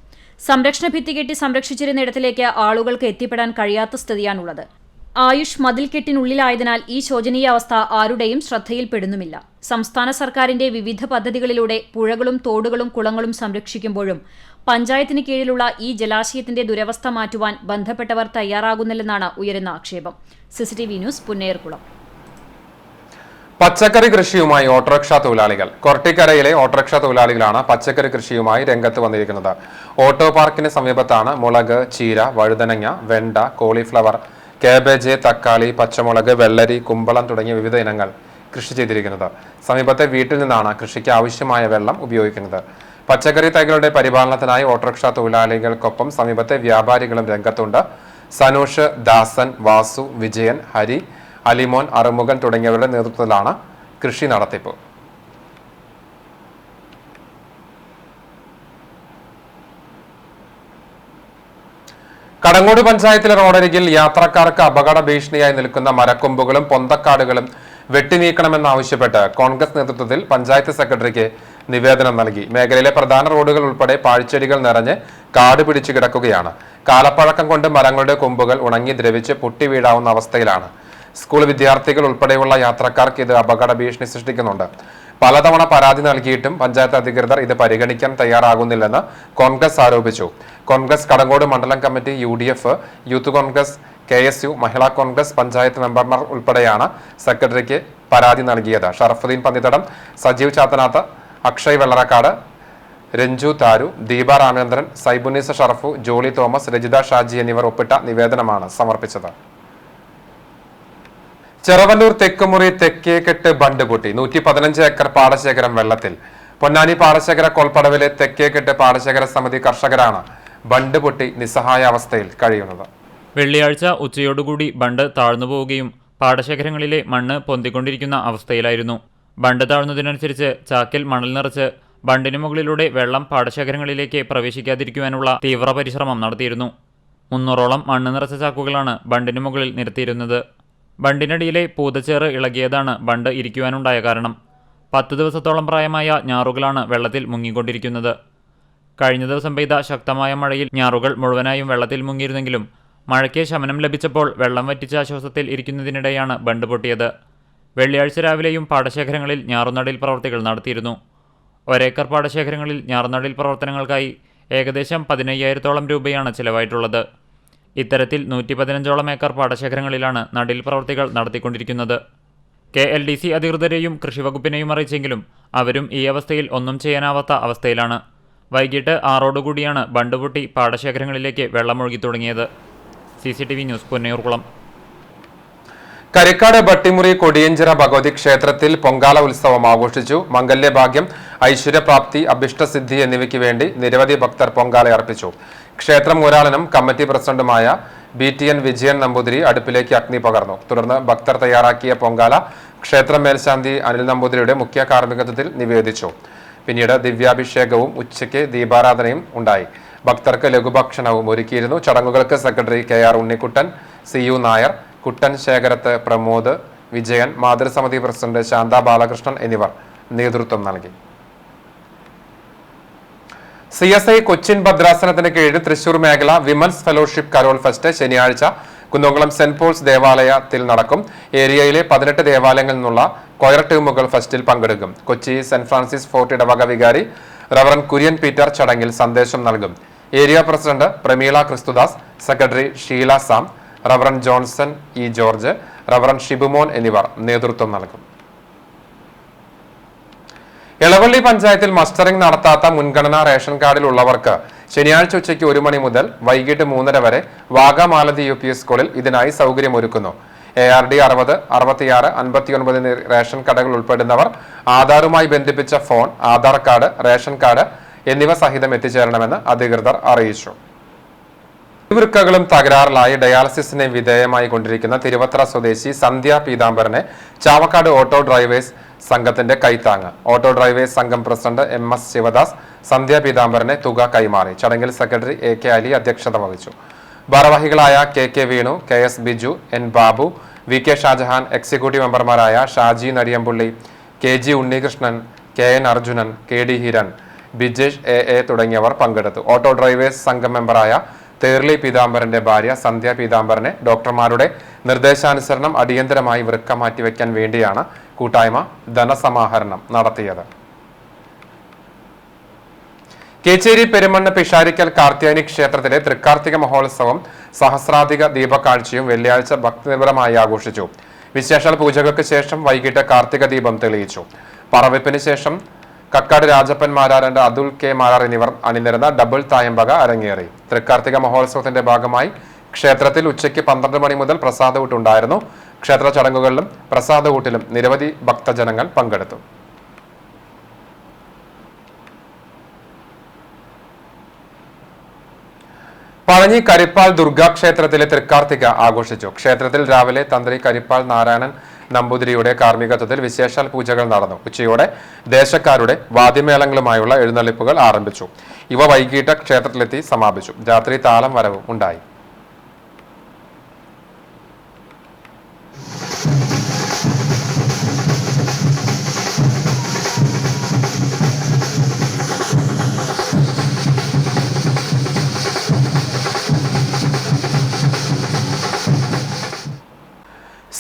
സംരക്ഷണ ഭിത്തി കെട്ടി സംരക്ഷിച്ചിരുന്ന ഇടത്തിലേക്ക് ആളുകൾക്ക് എത്തിപ്പെടാൻ കഴിയാത്ത സ്ഥിതിയാണുള്ളത്. ആയുഷ് മതിൽക്കെട്ടിനുള്ളിലായതിനാൽ ഈ ശോചനീയ അവസ്ഥ ആരുടെയും ശ്രദ്ധയിൽപ്പെടുന്നുമില്ല. സംസ്ഥാന സർക്കാരിന്റെ വിവിധ പദ്ധതികളിലൂടെ പുഴകളും തോടുകളും കുളങ്ങളും സംരക്ഷിക്കുമ്പോഴും പഞ്ചായത്തിന് കീഴിലുള്ള ഈ ജലാശയത്തിന്റെ ദുരവസ്ഥ മാറ്റുവാൻ ബന്ധപ്പെട്ടവർ തയ്യാറാകുന്നില്ലെന്നാണ് ഉയരുന്ന ആക്ഷേപം. CCTV news Punnerkulam. പച്ചക്കറി കൃഷിയുമായി ഓട്ടോറിക്ഷ തൊഴിലാളികൾ. കൊർട്ടിക്കരയിലെ ഓട്ടോറിക്ഷ തൊഴിലാളികളാണ് പച്ചക്കറി കൃഷിയുമായി രംഗത്ത് വന്നിരിക്കുന്നത്. ഓട്ടോ പാർക്കിന് സമീപത്താണ് മുളക്, ചീര, വഴുതനങ്ങ, വെണ്ട, കോളിഫ്ലവർ, കാബേജ്, തക്കാളി, പച്ചമുളക്, വെള്ളരി, കുമ്പളം തുടങ്ങിയ വിവിധ ഇനങ്ങൾ കൃഷി ചെയ്തിരിക്കുന്നത്. സമീപത്തെ വീട്ടിൽ നിന്നാണ് കൃഷിക്ക് ആവശ്യമായ വെള്ളം ഉപയോഗിക്കുന്നത്. പച്ചക്കറി തൈകളുടെ പരിപാലനത്തിനായി ഓട്ടോറിക്ഷ തൊഴിലാളികൾക്കൊപ്പം സമീപത്തെ വ്യാപാരികളും രംഗത്തുണ്ട്. സനൂഷ്, ദാസൻ, വാസു, വിജയൻ, ഹരി, അലിമോൻ, അറുമുഖൻ തുടങ്ങിയവരുടെ നേതൃത്വത്തിലാണ് കൃഷി നടത്തിപ്പ്. കടങ്ങോട് പഞ്ചായത്തിലെ റോഡരികിൽ യാത്രക്കാർക്ക് അപകട ഭീഷണിയായി നിൽക്കുന്ന മരക്കൊമ്പുകളും പൊന്തക്കാടുകളും വെട്ടിനീക്കണമെന്നാവശ്യപ്പെട്ട് കോൺഗ്രസ് നേതൃത്വത്തിൽ പഞ്ചായത്ത് സെക്രട്ടറിക്ക് നിവേദനം നൽകി. മേഖലയിലെ പ്രധാന റോഡുകൾ ഉൾപ്പെടെ പാഴ്ചെടികൾ നിറഞ്ഞ് കാട് പിടിച്ചു കിടക്കുകയാണ്. കാലപ്പഴക്കം കൊണ്ട് മരങ്ങളുടെ കൊമ്പുകൾ ഉണങ്ങി ദ്രവിച്ച് പൊട്ടി വീഴാവുന്ന അവസ്ഥയിലാണ്. സ്കൂൾ വിദ്യാർത്ഥികൾ ഉൾപ്പെടെയുള്ള യാത്രക്കാർക്ക് ഇത് അപകട ഭീഷണി സൃഷ്ടിക്കുന്നുണ്ട്. പലതവണ പരാതി നൽകിയിട്ടും പഞ്ചായത്ത് അധികൃതർ ഇത് പരിഗണിക്കാൻ തയ്യാറാകുന്നില്ലെന്ന് കോൺഗ്രസ് ആരോപിച്ചു. കോൺഗ്രസ് കടങ്ങോട് മണ്ഡലം committee, UDF, youth Congress, KSU, മഹിളാ കോൺഗ്രസ്, പഞ്ചായത്ത് മെമ്പർമാർ ഉൾപ്പെടെയാണ് സെക്രട്ടറിക്ക് പരാതി നൽകിയത്. ഷറഫുദ്ദീൻ പന്നിത്തടം, സജീവ് ചാത്തനാത്ത്, അക്ഷയ് വെള്ളറക്കാട്, രഞ്ജു താരു, ദീപ രാമേന്ദ്രൻ, സൈബുനീസ ഷറഫു, ജോളി തോമസ്, രജിത ഷാജി എന്നിവർ ഒപ്പിട്ട നിവേദനമാണ് സമർപ്പിച്ചത്. ചെറുവല്ലൂർ തെക്കുമുറി തെക്കേക്കെട്ട് ബണ്ട് പൊട്ടി 115 ഏക്കർ പാടശേഖരം വെള്ളത്തിൽ. പൊന്നാനി പാടശേഖര കോൾപ്പടവിലെ തെക്കേക്കെട്ട് പാടശേഖര സമിതി കർഷകരാണ് ബണ്ട് പൊട്ടി നിസ്സഹായ അവസ്ഥയിൽ കഴിയുന്നത്. വെള്ളിയാഴ്ച ഉച്ചയോടുകൂടി ബണ്ട് താഴ്ന്നുപോവുകയും പാടശേഖരങ്ങളിലെ മണ്ണ് പൊന്തിക്കൊണ്ടിരിക്കുന്ന അവസ്ഥയിലായിരുന്നു. ബണ്ട് താഴ്ന്നതിനനുസരിച്ച് ചാക്കിൽ മണൽ നിറച്ച് ബണ്ടിന് മുകളിലൂടെ വെള്ളം പാടശേഖരങ്ങളിലേക്ക് പ്രവേശിക്കാതിരിക്കുവാനുള്ള തീവ്ര പരിശ്രമം നടത്തിയിരുന്നു. 300ഓളം മണ്ണ് നിറച്ച ചാക്കുകളാണ് ബണ്ടിന് മുകളിൽ നിരത്തിയിരുന്നത്. ബണ്ടിനടിയിലെ പൂതച്ചേറ് ഇളകിയതാണ് ബണ്ട് ഇരിക്കുവാനുണ്ടായ കാരണം. 10 ദിവസത്തോളം പ്രായമായ ഞാറുകളാണ് വെള്ളത്തിൽ മുങ്ങിക്കൊണ്ടിരിക്കുന്നത്. കഴിഞ്ഞ ദിവസം പെയ്ത ശക്തമായ മഴയിൽ ഞാറുകൾ മുഴുവനായും വെള്ളത്തിൽ മുങ്ങിയിരുന്നെങ്കിലും മഴയ്ക്ക് ശമനം ലഭിച്ചപ്പോൾ വെള്ളം വറ്റിച്ച ആശ്വാസത്തിൽ ഇരിക്കുന്നതിനിടെയാണ് ബണ്ട് പൊട്ടിയത്. വെള്ളിയാഴ്ച രാവിലെയും പാടശേഖരങ്ങളിൽ ഞാറുനടീൽ പ്രവർത്തികൾ നടത്തിയിരുന്നു. ഒരേക്കർ പാടശേഖരങ്ങളിൽ ഞാറുനടീൽ പ്രവർത്തനങ്ങൾക്കായി ഏകദേശം 15,000-ഓളം രൂപയാണ് ചിലവായിട്ടുള്ളത്. ഇത്തരത്തിൽ 115ഓളം ഏക്കർ പാടശേഖരങ്ങളിലാണ് നടീൽ പ്രവർത്തികൾ നടത്തിക്കൊണ്ടിരിക്കുന്നത്. KLDC അധികൃതരെയും കൃഷിവകുപ്പിനെയും അറിയിച്ചെങ്കിലും അവരും ഈ അവസ്ഥയിൽ ഒന്നും ചെയ്യാനാവാത്ത അവസ്ഥയിലാണ്. വൈകിട്ട് 6ഓടുകൂടിയാണ് ബണ്ട് പൊട്ടി പാടശേഖരങ്ങളിലേക്ക് വെള്ളമൊഴുകി തുടങ്ങിയത്. CCTV news, Ponnayurkulam. കരിക്കാട് ബട്ടിമുറി കൊടിയഞ്ചിറ ഭഗവതി ക്ഷേത്രത്തിൽ പൊങ്കാല ഉത്സവം ആഘോഷിച്ചു. മംഗല്യഭാഗ്യം, ഐശ്വര്യപ്രാപ്തി, അഭിഷ്ടസിദ്ധി എന്നിവയ്ക്ക് വേണ്ടി നിരവധി ഭക്തർ പൊങ്കാല അർപ്പിച്ചു. ക്ഷേത്രം ഊരാളനും കമ്മിറ്റി പ്രസിഡന്റുമായ BTN വിജയൻ നമ്പൂതിരി അടുപ്പിലേക്ക് അഗ്നി പകർന്നു. തുടർന്ന് ഭക്തർ തയ്യാറാക്കിയ പൊങ്കാല ക്ഷേത്രം മേൽശാന്തി അനിൽ നമ്പൂതിരിയുടെ മുഖ്യ കാർമ്മികത്വത്തിൽ നിവേദിച്ചു. പിന്നീട് ദിവ്യാഭിഷേകവും ഉച്ചയ്ക്ക് ദീപാരാധനയും ഉണ്ടായി. ഭക്തർക്ക് ലഘുഭക്ഷണവും ഒരുക്കിയിരുന്നു. ചടങ്ങുകൾക്ക് secretary KR Unnikuttan, CU Nair, Kuttan Sekharath, Pramod, Vijayan, മാതൃസമിതി പ്രസിഡന്റ് ശാന്ത ബാലകൃഷ്ണൻ എന്നിവർ നേതൃത്വം നൽകി. CSI കൊച്ചിൻ ഭദ്രാസനത്തിന് കീഴിൽ തൃശൂർ മേഖല വിമൻസ് ഫെലോഷിപ്പ് കരോൾ ഫെസ്റ്റ് ശനിയാഴ്ച കുന്നംകുളം സെന്റ് പോൾസ് ദേവാലയത്തിൽ നടക്കും. ഏരിയയിലെ 18 ദേവാലയങ്ങളിൽ നിന്നുള്ള കൊയർ ടീമുകൾ ഫെസ്റ്റിൽ പങ്കെടുക്കും. കൊച്ചി സെന്റ് ഫ്രാൻസിസ് ഫോർട്ട് ഇടവക വികാരി റവറൻ കുര്യൻ പീറ്റർ ചടങ്ങിൽ സന്ദേശം നൽകും. Area president Prameela Christudas, secretary Sheela Sam, reverend Johnson E. George, reverend Shibumon എന്നിവർ നേതൃത്വം നൽകും. എളവള്ളി പഞ്ചായത്തിൽ മസ്റ്ററിംഗ് നടത്താത്ത മുൻഗണനാ റേഷൻ കാർഡിൽ ഉള്ളവർക്ക് ശനിയാഴ്ച ഉച്ചയ്ക്ക് 1 മണി മുതൽ വൈകിട്ട് 3:30 വരെ വാഗാമാലതി UP സ്കൂളിൽ ഇതിനായി സൗകര്യമൊരുക്കുന്നു. ARD 60, 66, 59 എന്നീ റേഷൻ കടകൾ ഉൾപ്പെടുന്നവർ ആധാറുമായി ബന്ധിപ്പിച്ച phone, Aadhaar card, ration card എന്നിവ സഹിതം എത്തിച്ചേരണമെന്ന് അധികൃതർ അറിയിച്ചു. വൃക്കകളും തകരാറിലായി ഡയാലിസിസിന് വിധേയമായി കൊണ്ടിരിക്കുന്ന തിരുവത്ര സ്വദേശി സന്ധ്യ പീതാംബരനെ ചാവക്കാട് ഓട്ടോ ഡ്രൈവേഴ്സ് സംഘത്തിന്റെ കൈത്താങ്ങ്. ഓട്ടോ ഡ്രൈവേഴ്സ് സംഘം പ്രസിഡന്റ് MS ശിവദാസ് സന്ധ്യ പീതാംബരനെ തുക കൈമാറി. ചടങ്ങിൽ സെക്രട്ടറി AK അലി അധ്യക്ഷത വഹിച്ചു. ഭാരവാഹികളായ KK Venu, KS Biju, N Babu, VK Shajahan, executive മെമ്പർമാരായ Shaji Nariyampulli, KG Unnikrishnan, KN Arjunan, KD Hiran, Bijesh AA തുടങ്ങിയവർ പങ്കെടുത്തു. ഓട്ടോ ഡ്രൈവേഴ്സ് സംഘം മെമ്പറായ തേർലി പീതാംബരന്റെ ഭാര്യ സന്ധ്യ പീതാംബരനെ ഡോക്ടർമാരുടെ നിർദ്ദേശാനുസരണം അടിയന്തരമായി വൃക്ക മാറ്റിവെക്കാൻ വേണ്ടിയാണ് കൂട്ടായ്മ ധനസമാഹരണം നടത്തിയത്. കേച്ചേരി പെരുമണ്ണ് പിഷാരിക്കൽ കാർത്യായനി ക്ഷേത്രത്തിലെ തൃക്കാർത്തിക മഹോത്സവം സഹസ്രാധിക ദീപക്കാഴ്ചയും വെള്ളിയാഴ്ച ഭക്തിനിർഭരമായി ആഘോഷിച്ചു. വിശേഷാൽ പൂജകൾക്ക് ശേഷം വൈകിട്ട് കാർത്തിക ദീപം തെളിയിച്ചു. പറവെപ്പിന് ശേഷം കക്കാട് രാജപ്പൻ മാരാരന്റെ അതുൽ K മാരാർ എന്നിവർ അണിനിരന്ന ഡബിൾ തായമ്പക അരങ്ങേറി. തൃക്കാർത്തിക മഹോത്സവത്തിന്റെ ഭാഗമായി ക്ഷേത്രത്തിൽ ഉച്ചയ്ക്ക് 12 മണി മുതൽ പ്രസാദകൂട്ടുണ്ടായിരുന്നു. ക്ഷേത്ര ചടങ്ങുകളിലും പ്രസാദകൂട്ടിലും നിരവധി ഭക്തജനങ്ങൾ പങ്കെടുത്തു. പഴഞ്ഞി കരിപ്പാൽ ദുർഗാക്ഷേത്രത്തിലെ തൃക്കാർത്തിക ആഘോഷിച്ചു. ക്ഷേത്രത്തിൽ രാവിലെ തന്ത്രി കരിപ്പാൽ നാരായണൻ നമ്പൂതിരിയുടെ കാർമ്മികത്വത്തിൽ വിശേഷാൽ പൂജകൾ നടന്നു. ഉച്ചയോടെ ദേശക്കാരുടെ വാദ്യമേളങ്ങളുമായുള്ള എഴുന്നള്ളിപ്പുകൾ ആരംഭിച്ചു. ഇവ വൈകിട്ട് ക്ഷേത്രത്തിലെത്തി സമാപിച്ചു. രാത്രി താളം വരവും ഉണ്ടായി.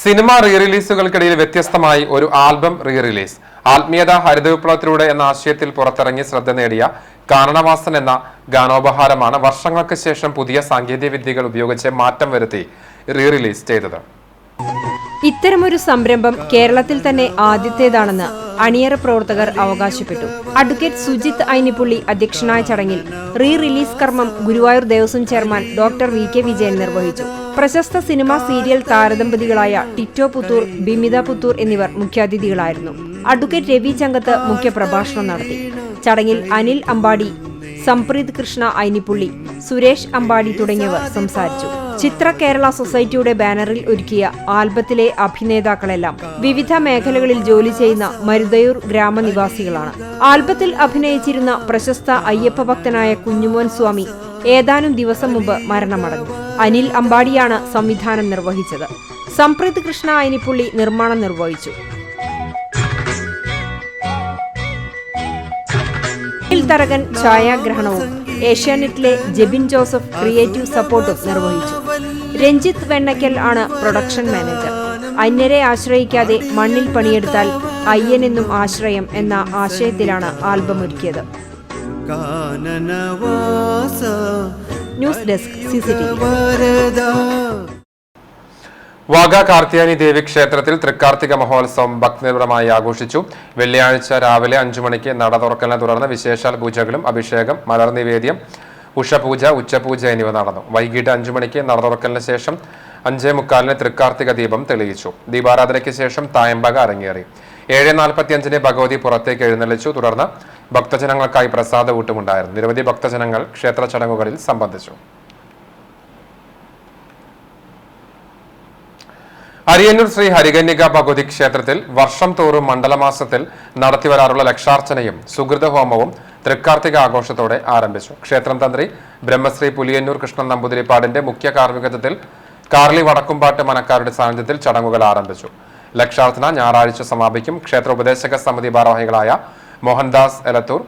സിനിമ റീ റിലീസുകൾക്കിടയിൽ വ്യത്യസ്തമായി ഒരു ആൽബം റീ റിലീസ്. ആത്മീയത ഹരിതവിപ്ലവത്തിലൂടെ എന്ന ആശയത്തിൽ പുറത്തിറങ്ങി ശ്രദ്ധ നേടിയ കാനനവാസൻ എന്ന ഗാനോപഹാരമാണ് വർഷങ്ങൾക്ക് ശേഷം പുതിയ സാങ്കേതിക വിദ്യകൾ ഉപയോഗിച്ച് മാറ്റം വരുത്തി റീ റിലീസ് ചെയ്തത്. ഇത്തരമൊരു സംരംഭം കേരളത്തിൽ തന്നെ ആദ്യത്തേതാണെന്ന് അണിയറ പ്രവർത്തകർ അവകാശപ്പെട്ടു. അഡ്വക്കേറ്റ് സുജിത് ഐനിപ്പുള്ളി അധ്യക്ഷനായ ചടങ്ങിൽ റീ റിലീസ് കർമ്മം Guruvayur Devaswom chairman doctor VK Vijayan നിർവഹിച്ചു. പ്രശസ്ത സിനിമാ സീരിയൽ താരദമ്പതികളായ ടിറ്റോ പുത്തൂർ, ബിമിത പുത്തൂർ എന്നിവർ മുഖ്യാതിഥികളായിരുന്നു. അഡ്വക്കേറ്റ് രവി ചങ്കത്ത് മുഖ്യപ്രഭാഷണം നടത്തി. ചടങ്ങിൽ അനിൽ അമ്പാടി, സംപ്രീത് കൃഷ്ണ ഐനിപ്പുള്ളി, സുരേഷ് അമ്പാടി തുടങ്ങിയവർ സംസാരിച്ചു. ചിത്ര കേരള സൊസൈറ്റിയുടെ ബാനറിൽ ഒരുക്കിയ ആൽബത്തിലെ അഭിനേതാക്കളെല്ലാം വിവിധ മേഖലകളിൽ ജോലി ചെയ്യുന്ന മരുതയൂർ ഗ്രാമനിവാസികളാണ്. ആൽബത്തിൽ അഭിനയിച്ചിരുന്ന പ്രശസ്ത അയ്യപ്പ ഭക്തനായ കുഞ്ഞുമോൻ സ്വാമി ഏതാനും ദിവസം മുമ്പ് മരണമടഞ്ഞു. അനിൽ അമ്പാടിയാണ് സംവിധാനം നിർവഹിച്ചത്. സംപ്രീത് കൃഷ്ണ ഐനിപ്പുള്ളി നിർമ്മാണം നിർവഹിച്ചു. തരകൻ ഛായാഗ്രഹണവും ഏഷ്യാനെറ്റിലെ ജെബിൻ ജോസഫ് ക്രിയേറ്റീവ് സപ്പോർട്ടും നിർവഹിച്ചു. രഞ്ജിത്ത് വെണ്ണക്കൽ ആണ് പ്രൊഡക്ഷൻ മാനേജർ. അന്യരെ ആശ്രയിക്കാതെ മണ്ണിൽ പണിയെടുത്താൽ അയ്യനെന്നും ആശ്രയം എന്ന ആശയത്തിലാണ് ആൽബം ഒരുക്കിയത്. News desk CCTV. Vaga Karthyayani Devi ക്ഷേത്രത്തിൽ തൃക്കാർത്തിക മഹോത്സവം ഭക്തിനിർഭരമായി ആഘോഷിച്ചു. വെള്ളിയാഴ്ച രാവിലെ 5 മണിക്ക് നട തുറക്കലിനെ തുടർന്ന് വിശേഷാൽ പൂജകളും അഭിഷേകം, മലർ നിവേദ്യം, ഉഷപൂജ, ഉച്ചപൂജ എന്നിവ നടന്നു. വൈകിട്ട് 5 മണിക്ക് നട തുറക്കലിന് ശേഷം 5:45 തൃക്കാർത്തിക ദീപം തെളിയിച്ചു. ദീപാരാധനയ്ക്ക് ശേഷം തായമ്പക അരങ്ങേറി. 7:45 ഭഗവതി പുറത്തേക്ക് എഴുന്നള്ളിച്ചു. തുടർന്ന് ഭക്തജനങ്ങൾക്കായി പ്രസാദ ഊട്ടുമുണ്ടായിരുന്നു. നിരവധി ഭക്തജനങ്ങൾ ക്ഷേത്ര ചടങ്ങുകളിൽ സംബന്ധിച്ചു. അരിയന്നൂർ ശ്രീ ഹരികന്യക ഭഗവതി ക്ഷേത്രത്തിൽ വർഷം തോറും മണ്ഡലമാസത്തിൽ നടത്തിവരാറുള്ള ലക്ഷാർച്ചനയും സുഹൃത ഹോമവും തൃക്കാർത്തിക ആഘോഷത്തോടെ ആരംഭിച്ചു. ക്ഷേത്രം തന്ത്രി ബ്രഹ്മശ്രീ പുലിയന്നൂർ കൃഷ്ണൻ നമ്പൂതിരിപ്പാടിന്റെ മുഖ്യ കാർമ്മികത്വത്തിൽ കാർലി വടക്കുംപാട്ട് മനക്കാരുടെ സാന്നിധ്യത്തിൽ ചടങ്ങുകൾ ആരംഭിച്ചു. ലക്ഷാർച്ചന ഞായറാഴ്ച സമാപിക്കും. ക്ഷേത്ര ഉപദേശക സമിതി ഭാരവാഹികളായ Mohandas Elathur,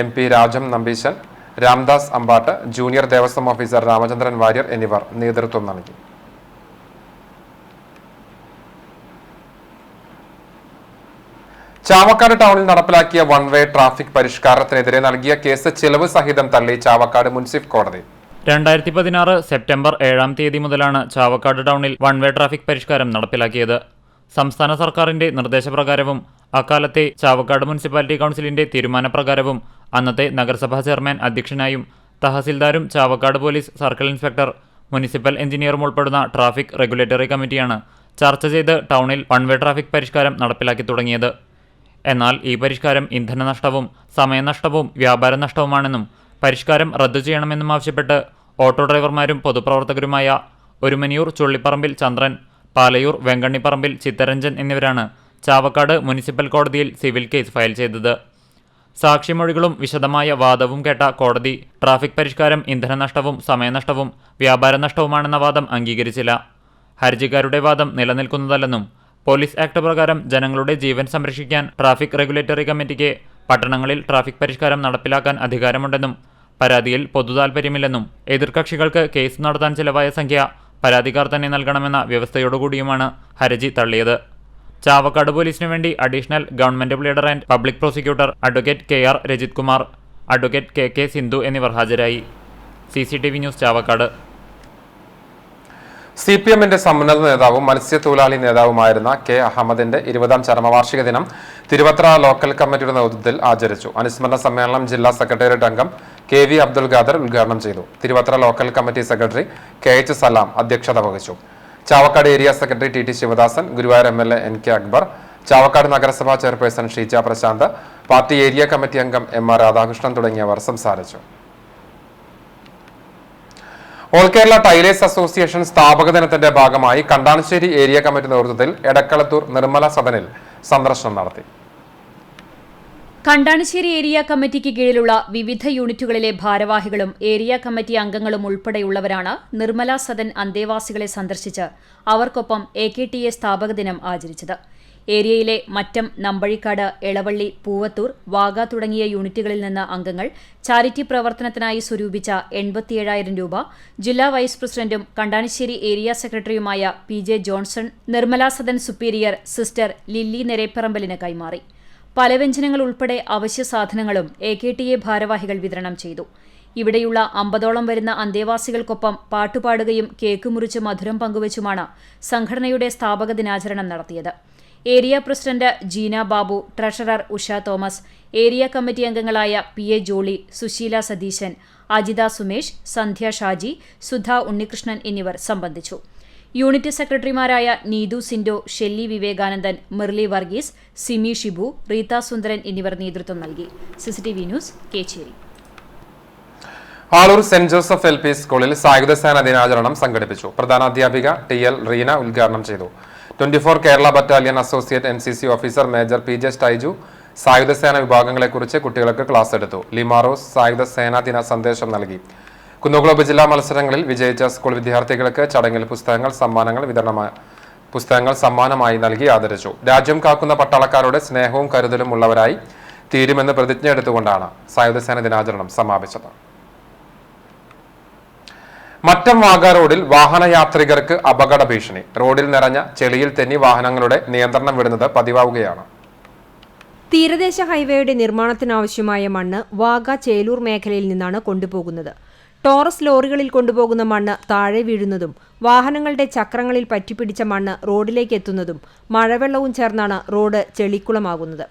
MP Rajam Nambeesan, Ramdas Ambatt, junior Devaswom officer Ramachandran Warrier എന്നിവർ നേതൃത്വം നൽകി. ചാവക്കാട് ടൗണിൽ നടപ്പിലാക്കിയ വൺ വേ ട്രാഫിക് പരിഷ്കാരത്തിനെതിരെ നൽകിയ കേസ് ചിലവ് സഹിതം തള്ളി ചാവക്കാട് മുനിസിപ്പൽ കോടതി. 2016 സെപ്റ്റംബർ 7 മുതലാണ് ചാവക്കാട് ടൗണിൽ വൺ വേ ട്രാഫിക് പരിഷ്കാരം നടപ്പിലാക്കിയത്. സംസ്ഥാന സർക്കാരിന്റെ നിർദ്ദേശപ്രകാരവും അക്കാലത്തെ ചാവക്കാട് മുനിസിപ്പാലിറ്റി കൗൺസിലിന്റെ തീരുമാനപ്രകാരവും അന്നത്തെ നഗരസഭാ ചെയർമാൻ അധ്യക്ഷനായും തഹസിൽദാരും Chavakkad police circle inspector, municipal എഞ്ചിനീയറും ഉൾപ്പെടുന്ന ട്രാഫിക് റെഗുലേറ്ററി കമ്മിറ്റിയാണ് ചർച്ച ചെയ്ത് ടൗണിൽ വൺ വേ ട്രാഫിക് പരിഷ്കാരം നടപ്പിലാക്കി തുടങ്ങിയത്. എന്നാൽ ഈ പരിഷ്കാരം ഇന്ധനനഷ്ടവും സമയനഷ്ടവും വ്യാപാര നഷ്ടവുമാണെന്നും പരിഷ്കാരം റദ്ദു ചെയ്യണമെന്നും ആവശ്യപ്പെട്ട് ഓട്ടോ ഡ്രൈവർമാരും പൊതുപ്രവർത്തകരുമായ ഒരുമനിയൂർ ചുള്ളിപ്പറമ്പിൽ ചന്ദ്രൻ, പാലയൂർ വെങ്കണ്ണിപ്പറമ്പിൽ ചിത്തരഞ്ജൻ എന്നിവരാണ് ചാവക്കാട് മുനിസിപ്പൽ കോടതിയിൽ സിവിൽ കേസ് ഫയൽ ചെയ്തത്. സാക്ഷിമൊഴികളും വിശദമായ വാദവും കേട്ട കോടതി ട്രാഫിക് പരിഷ്കാരം ഇന്ധനനഷ്ടവും സമയനഷ്ടവും വ്യാപാര നഷ്ടവുമാണെന്ന വാദം അംഗീകരിച്ചില്ല. ഹർജിക്കാരുടെ വാദം നിലനിൽക്കുന്നതല്ലെന്നും പോലീസ് ആക്ട് പ്രകാരം ജനങ്ങളുടെ ജീവൻ സംരക്ഷിക്കാൻ ട്രാഫിക് റെഗുലേറ്ററി കമ്മിറ്റിക്ക് പട്ടണങ്ങളിൽ ട്രാഫിക് പരിഷ്കാരം നടപ്പിലാക്കാൻ അധികാരമുണ്ടെന്നും പരാതിയിൽ പൊതുതാൽപര്യമില്ലെന്നും എതിർകക്ഷികൾക്ക് കേസ് നടത്താൻ ചിലവായ സംഖ്യ പരാതിക്കാർ തന്നെ നൽകണമെന്ന വ്യവസ്ഥയോടുകൂടിയുമാണ് ഹർജി തള്ളിയത്. ചാവക്കാട് പോലീസിനു വേണ്ടി additional government pleader and public prosecutor advocate KR Rajith Kumar, advocate KK Sindhu എന്നിവർ ഹാജരായി. CCTV news Chavakkad. CPM-ന്റെ സമുന്നത നേതാവും മത്സ്യത്തൊഴിലാളി നേതാവുമായിരുന്ന K. അഹമ്മദിന്റെ 20ാം ചരമവാർഷിക ദിനം തിരുവത്ര ലോക്കൽ കമ്മിറ്റിയുടെ നേതൃത്വത്തിൽ ആചരിച്ചു. അനുസ്മരണ സമ്മേളനം ജില്ലാ സെക്രട്ടേറിയറ്റ് അംഗം KV അബ്ദുൽ ഖാദർ ഉദ്ഘാടനം ചെയ്തു. Thiruvathra local committee secretary KH Salam അധ്യക്ഷത വഹിച്ചു. Chavakkad area secretary TT Shivadasan, Guruvayur MLA NK Akbar, Chavakkad നഗരസഭാ chairperson Sheeja Prashanth, party area committee അംഗം MR രാധാകൃഷ്ണൻ തുടങ്ങിയവർ സംസാരിച്ചു. ഓൾ കേരള ടൈലേഴ്സ് അസോസിയേഷൻ സ്ഥാപക ദിനത്തിന്റെ ഭാഗമായി കണ്ടാണശ്ശേരി ഏരിയ കമ്മിറ്റി നേതൃത്വത്തിൽ എടക്കളത്തൂർ നിർമ്മല സദനിൽ സന്ദർശനം നടത്തി. കണ്ടാണശ്ശേരി ഏരിയ കമ്മിറ്റിക്ക് കീഴിലുള്ള വിവിധ യൂണിറ്റുകളിലെ ഭാരവാഹികളും ഏരിയ കമ്മിറ്റി അംഗങ്ങളും ഉൾപ്പെടെയുള്ളവരാണ് നിർമ്മല സദൻ അന്തേവാസികളെ സന്ദർശിച്ച് അവർക്കൊപ്പം AKTA സ്ഥാപക ദിനം ആചരിച്ചത്. ഏരിയയിലെ മറ്റം, നമ്പഴിക്കാട്, എളവള്ളി, പൂവത്തൂർ, വാഗ തുടങ്ങിയ യൂണിറ്റുകളിൽ നിന്ന് അംഗങ്ങൾ ചാരിറ്റി പ്രവർത്തനത്തിനായി സ്വരൂപിച്ച 87,000 രൂപ ജില്ലാ വൈസ് പ്രസിഡന്റും കണ്ടാണശ്ശേരി ഏരിയ സെക്രട്ടറിയുമായ PJ Johnson Nirmala Sadan superior sister Lilly നെരേപ്പറമ്പലിന് കൈമാറി. പലവ്യഞ്ജനങ്ങൾ ഉൾപ്പെടെ അവശ്യ സാധനങ്ങളും AKTA ഭാരവാഹികൾ വിതരണം ചെയ്തു. ഇവിടെയുള്ള 50ഓളം വരുന്ന അന്തേവാസികൾക്കൊപ്പം പാട്ടുപാടുകയും കേക്ക് മുറിച്ച് മധുരം പങ്കുവച്ചുമാണ് സംഘടനയുടെ സ്ഥാപക ദിനാചരണം നടത്തിയത്. Area president Jeena Babu, treasurer Usha Thomas, area committee അംഗങ്ങളായ PA ജോളി, സുശീല സതീശൻ, അജിത സുമേഷ്, സന്ധ്യ ഷാജി, സുധ ഉണ്ണികൃഷ്ണൻ എന്നിവർ സംബന്ധിച്ചു. യൂണിറ്റ് സെക്രട്ടറിമാരായ നീതു സിൻഡോ, ഷെല്ലി വിവേകാനന്ദൻ, മുരളി വർഗീസ്, സിമി ഷിബു, റീത സുന്ദരൻ എന്നിവർ നേതൃത്വം നൽകി. CCTV news, Kecheri. Aloor saint Joseph LP സ്കൂളിൽ സായുധസേന ദിനാചരണം സംഘടിപ്പിച്ചു. പ്രധാനാധ്യാപിക TL റീന ഉദ്ഘാടനം ചെയ്തു. 24 Kerala battalion associate NCC officer major PJ Styju സായുധസേന വിഭാഗങ്ങളെക്കുറിച്ച് കുട്ടികൾക്ക് ക്ലാസ് എടുത്തു. ലിമാറോസ് സായുധസേനാ ദിന സന്ദേശം നൽകി. കുന്നംകുളം ഉപജില്ലാ മത്സരങ്ങളിൽ വിജയിച്ച സ്കൂൾ വിദ്യാർത്ഥികൾക്ക് ചടങ്ങിൽ പുസ്തകങ്ങൾ സമ്മാനമായി നൽകി ആദരിച്ചു. രാജ്യം കാക്കുന്ന പട്ടാളക്കാരുടെ സ്നേഹവും കരുതലും ഉള്ളവരായി തീരുമെന്ന് പ്രതിജ്ഞ എടുത്തുകൊണ്ടാണ് സായുധസേന ദിനാചരണം സമാപിച്ചത്. മറ്റം വാഗ റോഡിൽ വാഹനയാത്രികർക്ക് അപകട ഭീഷണി. റോഡിൽ നിറഞ്ഞ ചെളിയിൽ തെന്നി വാഹനങ്ങളുടെ നിയന്ത്രണം വിടുന്നത് പതിവാവുകയാണ്. തീരദേശ ഹൈവേയുടെ നിർമ്മാണത്തിനാവശ്യമായ മണ്ണ് വാഗ ചേലൂർ മേഖലയിൽ നിന്നാണ് കൊണ്ടുപോകുന്നത്. ടോറസ് ലോറികളിൽ കൊണ്ടുപോകുന്ന മണ്ണ് താഴെ വീഴുന്നതും വാഹനങ്ങളുടെ ചക്രങ്ങളിൽ പറ്റിപ്പിടിച്ച മണ്ണ് റോഡിലേക്ക് എത്തുന്നതും മഴവെള്ളവും ചേർന്നാണ് റോഡ് ചെളിക്കുളമാകുന്നത്.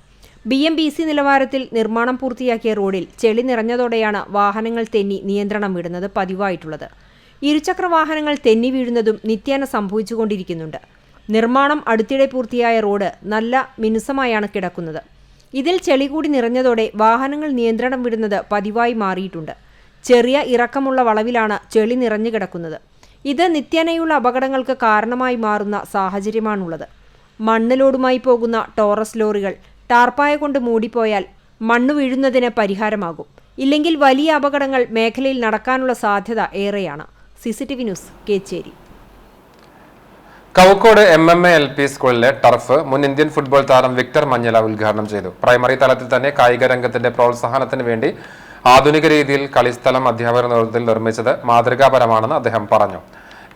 BMBC നിലവാരത്തിൽ നിർമ്മാണം പൂർത്തിയാക്കിയ റോഡിൽ ചെളി നിറഞ്ഞതോടെയാണ് വാഹനങ്ങൾ തെന്നി നിയന്ത്രണം വിടുന്നത് പതിവായിട്ടുള്ളത്. ഇരുചക്ര വാഹനങ്ങൾ തെന്നി വീഴുന്നതും നിത്യേന സംഭവിച്ചുകൊണ്ടിരിക്കുന്നുണ്ട്. നിർമ്മാണം അടുത്തിടെ പൂർത്തിയായ റോഡ് നല്ല മിനുസമായാണ് കിടക്കുന്നത്. ഇതിൽ ചെളി കൂടി നിറഞ്ഞതോടെ വാഹനങ്ങൾ നിയന്ത്രണം വിടുന്നത് പതിവായി മാറിയിട്ടുണ്ട്. ചെറിയ ഇറക്കമുള്ള വളവിലാണ് ചെളി നിറഞ്ഞു കിടക്കുന്നത്. ഇത് നിത്യേനയുള്ള അപകടങ്ങൾക്ക് കാരണമായി മാറുന്ന സാഹചര്യമാണുള്ളത്. മണ്ണ് ലോഡുമായി പോകുന്ന ടോറസ് ലോറികൾ ടാർപ്പായ കൊണ്ട് മൂടിപ്പോയാൽ മണ്ണ് വീഴുന്നതിന് പരിഹാരമാകും. ഇല്ലെങ്കിൽ വലിയ അപകടങ്ങൾ മേഖലയിൽ നടക്കാനുള്ള സാധ്യത ഏറെയാണ്. CCTV news, Kechery. Kavakkod MMA LP സ്കൂളിലെ ടർഫ് മുൻ ഇന്ത്യൻ ഫുട്ബോൾ താരം വിക്ടർ മഞ്ഞല ഉദ്ഘാടനം ചെയ്തു. പ്രൈമറി തലത്തിൽ തന്നെ കായിക രംഗത്തിന്റെ പ്രോത്സാഹനത്തിന് വേണ്ടി ആധുനിക രീതിയിൽ കളിസ്ഥലം അധ്യാപകർ നേതൃത്വത്തിൽ നിർമ്മിച്ചത് മാതൃകാപരമാണെന്ന് അദ്ദേഹം പറഞ്ഞു.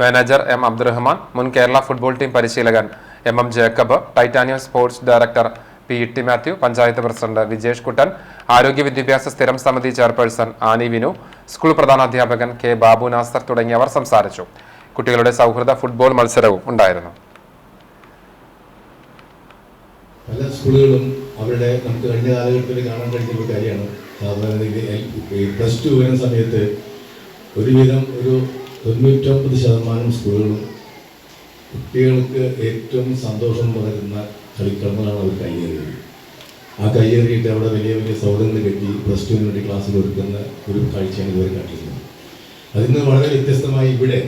മാനേജർ M അബ്ദുറഹ്മാൻ, മുൻ കേരള ഫുട്ബോൾ ടീം പരിശീലകൻ MM Jacob, titanium sports director P.T. Mathew, panchayat president Vijesh Kuttan, ആരോഗ്യ വിദ്യാഭ്യാസ സ്ഥിരം സമിതി ചെയർപേഴ്സൺ ആനി വിനു, സ്കൂൾ പ്രധാനാധ്യാപകൻ K. ബാബു നാസർ തുടങ്ങിയവർ സംസാരിച്ചു. കുട്ടികളുടെ സൗഹൃദ ഫുട്ബോൾ മത്സരവും ഉണ്ടായിരുന്നു. പല സ്കൂളുകളും അവരുടെ നമുക്ക് കഴിഞ്ഞ കാലഘട്ടത്തിൽ കാണാൻ കഴിയുന്ന ഒരു കാര്യമാണ്. സാധാരണ +2 വരുന്ന സമയത്ത് ഒരുവിധം ഒരു 99% സ്കൂളുകളും കുട്ടികൾക്ക് ഏറ്റവും സന്തോഷം പകരുന്ന കളിക്കളങ്ങളാണ് അവർ കയ്യേറിയത്. ആ കയ്യേറിയിട്ട് അവിടെ വലിയ വലിയ സൗഹൃദങ്ങൾ കെട്ടി +2 വേണ്ടി ക്ലാസ് കൊടുക്കുന്ന ഒരു കാഴ്ചയാണ് ഇതുവരെ കണ്ടിരുന്നത്. അതിൽ നിന്ന് വളരെ വ്യത്യസ്തമായി ഇവിടെ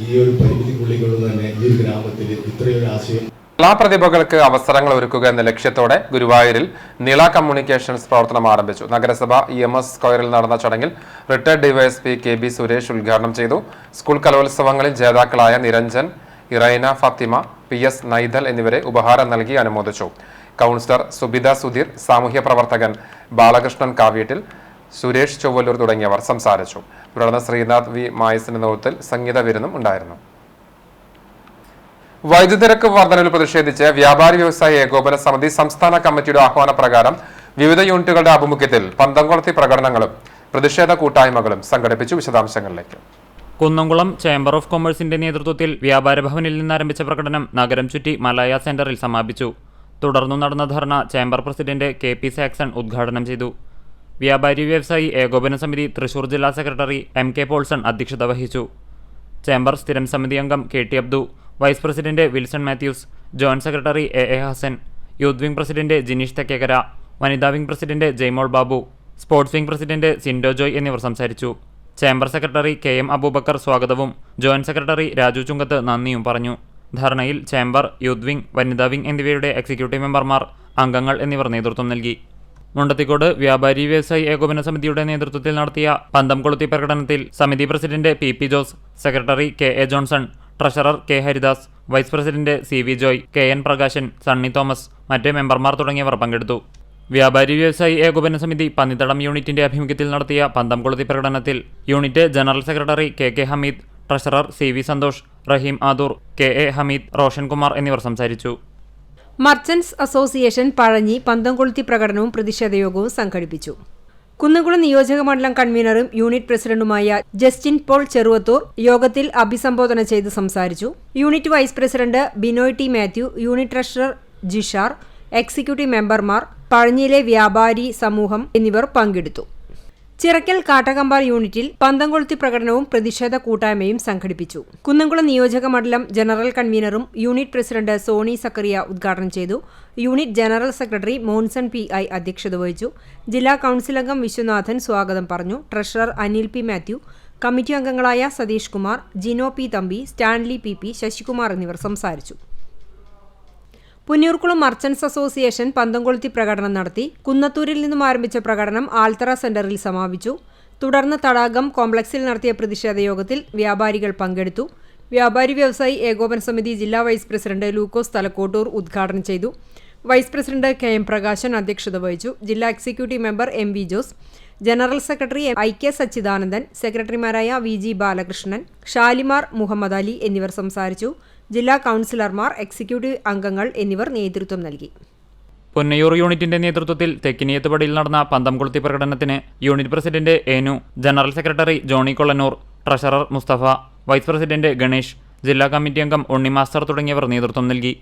ഈ ഒരു പരിമിതിക്കുള്ളിൽ കൊണ്ട് തന്നെ ഈ ഒരു ഗ്രാമത്തിൽ ഇത്രയൊരു ആശയം കലാപ്രതിഭകൾക്ക് അവസരങ്ങൾ ഒരുക്കുക എന്ന ലക്ഷ്യത്തോടെ ഗുരുവായൂരിൽ നിള കമ്മ്യൂണിക്കേഷൻസ് പ്രവർത്തനം ആരംഭിച്ചു. നഗരസഭ EMS സ്ക്വയറിൽ നടന്ന ചടങ്ങിൽ റിട്ടയർഡ് DYSP KB സുരേഷ് ഉദ്ഘാടനം ചെയ്തു. സ്കൂൾ കലോത്സവങ്ങളിൽ ജേതാക്കളായ നിരഞ്ജൻ, ഇറൈന ഫാത്തിമ, PS നൈദൽ എന്നിവരെ ഉപഹാരം നൽകി അനുമോദിച്ചു. കൗൺസിലർ സുബിത സുധീർ, സാമൂഹ്യ പ്രവർത്തകൻ ബാലകൃഷ്ണൻ കാവ്യട്ടിൽ, സുരേഷ് ചൊവ്വല്ലൂർ തുടങ്ങിയവർ സംസാരിച്ചു. തുടർന്ന് ശ്രീനാഥ് V മായസിന്റെ നേതൃത്വത്തിൽ സംഗീത വിരുന്നും ഉണ്ടായിരുന്നു. വൈദ്യുതി നിരക്ക് വർധനയിൽ പ്രതിഷേധിച്ച് വ്യാപാരി വ്യവസായ ഏകോപന സമിതി സംസ്ഥാന കമ്മിറ്റിയുടെ ആഹ്വാന പ്രകാരം വിവിധ യൂണിറ്റുകളുടെ ആഭിമുഖ്യത്തിൽ പന്തംകുളത്തി പ്രകടനങ്ങളും പ്രതിഷേധ കൂട്ടായ്മകളും സംഘടിപ്പിച്ചു. വിശദാംശങ്ങളിലേക്ക്. കുന്നംകുളം ചേംബർ ഓഫ് കൊമേഴ്സിന്റെ നേതൃത്വത്തിൽ വ്യാപാര ഭവനിൽ നിന്നാരംഭിച്ച പ്രകടനം നഗരം ചുറ്റി മലായ സെന്ററിൽ സമാപിച്ചു. തുടർന്നു നടന്ന ധർണ ചേംബർ പ്രസിഡന്റ് KP സാക്സൺ ഉദ്ഘാടനം ചെയ്തു. വ്യാപാരി വ്യവസായി ഏകോപന സമിതി തൃശൂർ ജില്ലാ സെക്രട്ടറി MK പോൾസൺ അധ്യക്ഷത വഹിച്ചു. ചേംബർ സ്ഥിരം സമിതി അംഗം KT Abdu, vice president Wilson Mathews, joint secretary AA Hasan, youth wing president Jineesh Thekkekkara, വനിതാ wing president Jaymol Babu, sports wing president Sindo Joy എന്നിവർ സംസാരിച്ചു. ചേംബർ സെക്രട്ടറി KM അബൂബക്കർ സ്വാഗതവും ജോയിന്റ് സെക്രട്ടറി രാജു ചുങ്കത്ത് നന്ദിയും പറഞ്ഞു. ധർണയിൽ ചേംബർ, യൂത്ത് വിംഗ്, വനിതാ വിംഗ് എന്നിവയുടെ എക്സിക്യൂട്ടീവ് മെമ്പർമാർ, അംഗങ്ങൾ എന്നിവർ നേതൃത്വം നൽകി. മുണ്ടത്തിക്കോട് വ്യാപാരി വ്യവസായി ഏകോപന സമിതിയുടെ നേതൃത്വത്തിൽ നടത്തിയ പന്തം കൊളുത്തി പ്രകടനത്തിൽ സമിതി president PP Jose, secretary KA Johnson, treasurer K Haridas, vice president CV Joy, KN Prakashan, Sunny Thomas, മറ്റ് മെമ്പർമാർ തുടങ്ങിയവർ പങ്കെടുത്തു. വ്യാപാരി വ്യവസായി ഏകോപന സമിതി പന്നിത്തടം യൂണിറ്റിന്റെ ആഭിമുഖ്യത്തിൽ നടത്തിയ പന്തം കൊളുത്തി പ്രകടനത്തിൽ unit general secretary KK Hameed, treasurer CV Santhosh, Raheem Adoor, KA Hameed, Roshankumar എന്നിവർ സംസാരിച്ചു. മർച്ചന്റ്സ് അസോസിയേഷൻ പഴഞ്ഞി പന്തം കൊളുത്തി പ്രകടനവും പ്രതിഷേധയോഗവും സംഘടിപ്പിച്ചു. കുന്നംകുളം നിയോജക മണ്ഡലം കൺവീനറും യൂണിറ്റ് പ്രസിഡന്റുമായ ജസ്റ്റിൻ പോൾ ചെറുവത്തൂർ യോഗത്തിൽ അഭിസംബോധന ചെയ്ത് സംസാരിച്ചു. Unit vice president Binoy T Mathew, unit treasurer Jishar, executive മെമ്പർമാർ, പഴഞ്ഞിയിലെ വ്യാപാരി സമൂഹം എന്നിവർ പങ്കെടുത്തു. ചിറക്കൽ കാട്ടകമ്പാർ യൂണിറ്റിൽ പന്തം കൊളുത്തി പ്രകടനവും പ്രതിഷേധ കൂട്ടായ്മയും സംഘടിപ്പിച്ചു. കുന്നംകുളം നിയോജക മണ്ഡലം ജനറൽ കൺവീനറും യൂണിറ്റ് പ്രസിഡന്റ് സോണി സക്കറിയ ഉദ്ഘാടനം ചെയ്തു. Unit general secretary Monson PI അധ്യക്ഷത വഹിച്ചു. ജില്ലാ കൌൺസിൽ അംഗം വിശ്വനാഥൻ സ്വാഗതം പറഞ്ഞു. Treasurer Anil P Mathew, committee അംഗങ്ങളായ Satheesh Kumar, Jino P Thampi, Stanley PP, Sasikumar എന്നിവർ സംസാരിച്ചു. പുന്നൂർക്കുളം മർച്ചന്റ്സ് അസോസിയേഷൻ പന്തം കൊളുത്തി പ്രകടനം നടത്തി. കുന്നത്തൂരിൽ നിന്നും ആരംഭിച്ച പ്രകടനം ആൽത്തറ സെന്ററിൽ സമാപിച്ചു. തുടർന്ന് തടാകം കോംപ്ലക്സിൽ നടത്തിയ പ്രതിഷേധ യോഗത്തിൽ വ്യാപാരികൾ പങ്കെടുത്തു. വ്യാപാരി വ്യവസായി ഏകോപന സമിതി ജില്ലാ വൈസ് പ്രസിഡന്റ് ലൂക്കോസ് തലക്കോട്ടൂർ ഉദ്ഘാടനം ചെയ്തു. വൈസ് പ്രസിഡന്റ് KM പ്രകാശൻ അധ്യക്ഷത വഹിച്ചു. ജില്ലാ executive member MV Jose, general secretary IK Sachidanandan, സെക്രട്ടറിമാരായ VG ബാലകൃഷ്ണൻ, ഷാലിമാർ മുഹമ്മദ് അലി എന്നിവർ സംസാരിച്ചു. ജില്ലാ കൌൺസിലർമാർ, എക്സിക്യൂട്ടീവ് അംഗങ്ങൾ എന്നിവർ നേതൃത്വം നൽകി. പൊന്നയൂർ യൂണിറ്റിന്റെ നേതൃത്വത്തിൽ തെക്കിനിയത്തുപടിയിൽ നടന്ന പന്തം കൊളുത്തി പ്രകടനത്തിന് unit president Enu, general secretary Johny Kollannur, treasurer Musthafa, vice president Ganesh, ജില്ലാ കമ്മിറ്റി അംഗം ഉണ്ണി മാസ്റ്റർ തുടങ്ങിയവർ നേതൃത്വം നൽകി.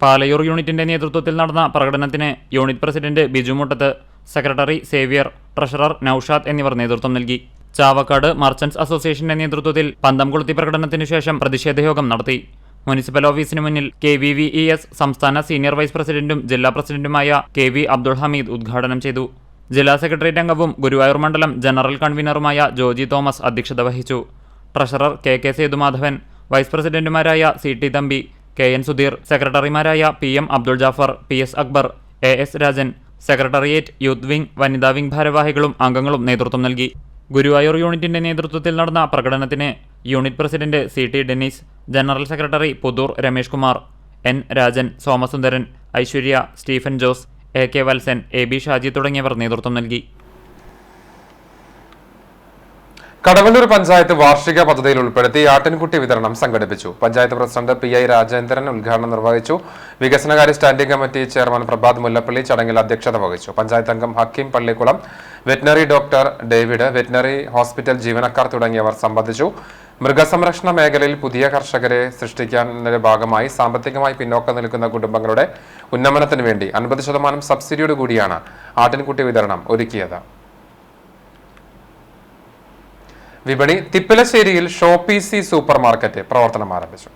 പാലയൂർ യൂണിറ്റിന്റെ നേതൃത്വത്തിൽ നടന്ന പ്രകടനത്തിന് യൂണിറ്റ് പ്രസിഡന്റ് ബിജു മുട്ടത്ത്, സെക്രട്ടറി സേവ്യർ, ട്രഷറർ നൌഷാദ് എന്നിവർ നേതൃത്വം നൽകി. ചാവക്കാട് മർച്ചന്റ്സ് അസോസിയേഷന്റെ നേതൃത്വത്തിൽ പന്തം കൊളുത്തി പ്രകടനത്തിനു ശേഷം പ്രതിഷേധയോഗം നടത്തി. മുനിസിപ്പൽ ഓഫീസിന് മുന്നിൽ KVVES സംസ്ഥാന സീനിയർ വൈസ് പ്രസിഡന്റും ജില്ലാ പ്രസിഡന്റുമായ KV അബ്ദുൾ ഹമീദ് ഉദ്ഘാടനം ചെയ്തു. ജില്ലാ സെക്രട്ടേറിയറ്റ് അംഗവും ഗുരുവായൂർ മണ്ഡലം ജനറൽ കൺവീനറുമായ ജോജി തോമസ് അധ്യക്ഷത വഹിച്ചു. ട്രഷറർ KK സേതുമാധവൻ, വൈസ് പ്രസിഡന്റുമാരായ CT തമ്പി, KN സുധീർ, സെക്രട്ടറിമാരായ PM Abdul Jaffer, PS Akbar, AS Rajan, secretariat, youth wing, വനിതാ വിംഗ് ഭാരവാഹികളും അംഗങ്ങളും നേതൃത്വം നൽകി. ഗുരുവായൂർ യൂണിറ്റിന്റെ നേതൃത്വത്തിൽ നടന്ന പ്രകടനത്തിന് unit president CT Dennis, general secretary Puthur Ramesh Kumar, N Rajan, Somasundaran, Aishwarya, Stephen Jose, AK Valsan, AB Shaji തുടങ്ങിയവർ നേതൃത്വം നൽകി. കടവല്ലൂർ പഞ്ചായത്ത് വാർഷിക പദ്ധതിയിൽ ഉൾപ്പെടുത്തി ആട്ടിൻകുട്ടി വിതരണം സംഘടിപ്പിച്ചു. പഞ്ചായത്ത് പ്രസിഡന്റ് PI രാജേന്ദ്രൻ ഉദ്ഘാടനം നിർവഹിച്ചു. വികസനകാര്യ standing committee chairman Prabhath Mullappally ചടങ്ങിൽ അധ്യക്ഷത വഹിച്ചു. പഞ്ചായത്ത് അംഗം Hakeem Pallikkulam, veterinary doctor David, veterinary hospital ജീവനക്കാർ തുടങ്ങിയവർ സംബന്ധിച്ചു. മൃഗസംരക്ഷണ മേഖലയിൽ പുതിയ കർഷകരെ സൃഷ്ടിക്കുന്നതിന്റെ ഭാഗമായി സാമ്പത്തികമായി പിന്നോക്കം നിൽക്കുന്ന കുടുംബങ്ങളുടെ ഉന്നമനത്തിനു വേണ്ടി 50% സബ്സിഡിയോടുകൂടിയാണ് ആട്ടിൻകുട്ടി വിതരണം ഒരുക്കിയത്. വിപണി തിപ്പലശ്ശേരിയിൽ ഷോപ്പീസി സൂപ്പർ മാർക്കറ്റ് പ്രവർത്തനം ആരംഭിച്ചു.